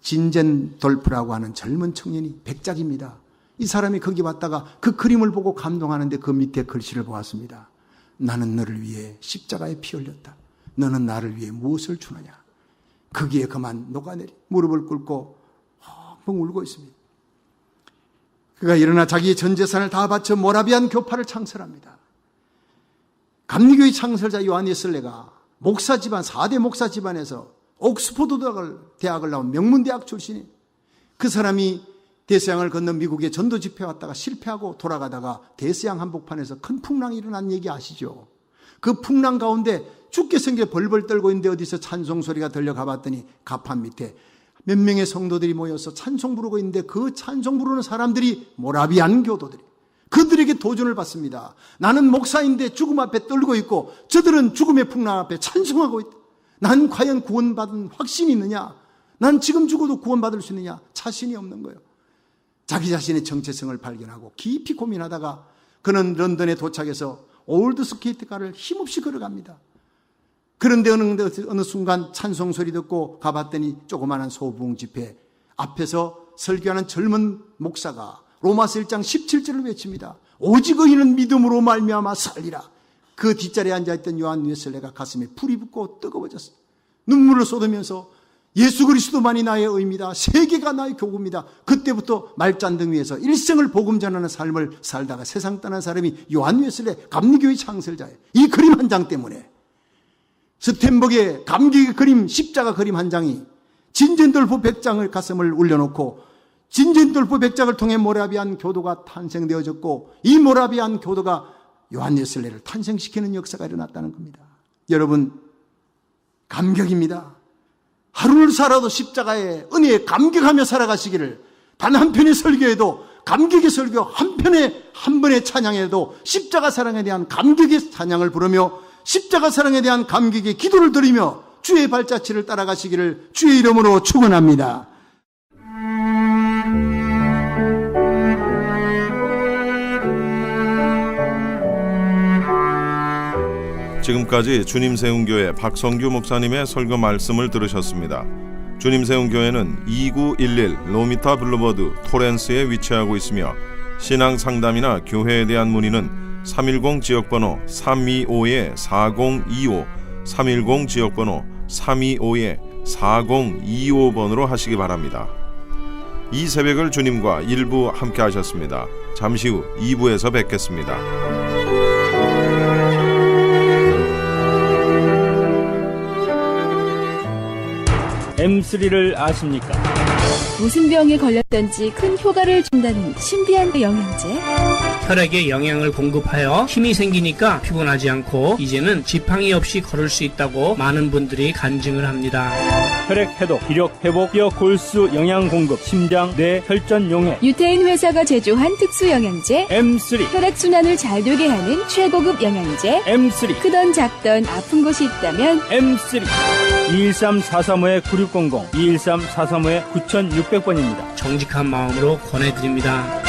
진젠돌프라고 하는 젊은 청년이 백작입니다. 이 사람이 거기 왔다가 그 그림을 보고 감동하는데 그 밑에 글씨를 보았습니다. 나는 너를 위해 십자가에 피 흘렸다. 너는 나를 위해 무엇을 주느냐. 거기에 그만 녹아내리 무릎을 꿇고 펑펑 울고 있습니다. 그가 일어나 자기의 전 재산을 다 바쳐 모라비안 교파를 창설합니다. 감리교의 창설자 요한 웨슬레가 목사 집안, 4대 목사 집안에서 옥스포드 대학을 나온 명문대학 출신이, 그 사람이 대서양을 건너 미국에 전도 집회 왔다가 실패하고 돌아가다가 대서양 한복판에서 큰 풍랑이 일어난 얘기 아시죠? 그 풍랑 가운데 죽게 생겨 벌벌 떨고 있는데 어디서 찬송 소리가 들려가 봤더니 가판 밑에 몇 명의 성도들이 모여서 찬송 부르고 있는데 그 찬송 부르는 사람들이 모라비안 교도들이, 그들에게 도전을 받습니다. 나는 목사인데 죽음 앞에 떨고 있고 저들은 죽음의 풍랑 앞에 찬송하고 있다. 난 과연 구원받은 확신이 있느냐? 난 지금 죽어도 구원받을 수 있느냐? 자신이 없는 거예요. 자기 자신의 정체성을 발견하고 깊이 고민하다가 그는 런던에 도착해서 올드 스케이트카를 힘없이 걸어갑니다. 그런데 어느 순간 찬송 소리 듣고 가봤더니 조그마한 소부흥 집회 앞에서 설교하는 젊은 목사가 로마서 1장 17절을 외칩니다. 오직 의인은 믿음으로 말미암아 살리라. 그 뒷자리에 앉아있던 요한 웨슬레가 가슴에 불이 붙고 뜨거워졌어요. 눈물을 쏟으면서 예수 그리스도만이 나의 의입니다. 세계가 나의 교구입니다. 그때부터 말잔등 위에서 일생을 복음 전하는 삶을 살다가 세상 떠난 사람이 요한 웨슬레, 감리교의 창설자예요. 이 그림 한 장 때문에. 스텐버그의 감격의 그림, 십자가 그림 한 장이 진젠돌프 백장을 가슴을 울려놓고 진젠돌프 백작을 통해 모라비안 교도가 탄생되어졌고 이 모라비안 교도가 요한 웨슬레를 탄생시키는 역사가 일어났다는 겁니다. 여러분, 감격입니다. 하루를 살아도 십자가의 은혜에 감격하며 살아가시기를, 단 한 편의 설교에도 감격의 설교, 한 번의 찬양에도 십자가 사랑에 대한 감격의 찬양을 부르며 십자가 사랑에 대한 감격의 기도를 드리며 주의 발자취를 따라가시기를 주의 이름으로 축원합니다. 지금까지 주님세운교회 박성규 목사님의 설교 말씀을 들으셨습니다. 주님세운교회는 2911 로미타 블루버드 토렌스에 위치하고 있으며 신앙 상담이나 교회에 대한 문의는 310 지역번호 325-4025 310 지역번호 325-4025번으로 하시기 바랍니다. 이 새벽을 주님과 일부 함께 하셨습니다. 잠시 후 2부에서 뵙겠습니다. M3를 아십니까? 무슨 병에 걸렸던지 큰 효과를 준다는 신비한 영양제. 혈액에 영양을 공급하여 힘이 생기니까 피곤하지 않고 이제는 지팡이 없이 걸을 수 있다고 많은 분들이 간증을 합니다. 혈액 해독, 기력 회복, 뼈 골수 영양 공급, 심장, 뇌, 혈전 용해. 유태인 회사가 제조한 특수 영양제. M3. 혈액 순환을 잘 되게 하는 최고급 영양제. M3. 크던 작던 아픈 곳이 있다면 M3. 213-435-9600, 213-435-9600번입니다. 정직한 마음으로 권해드립니다.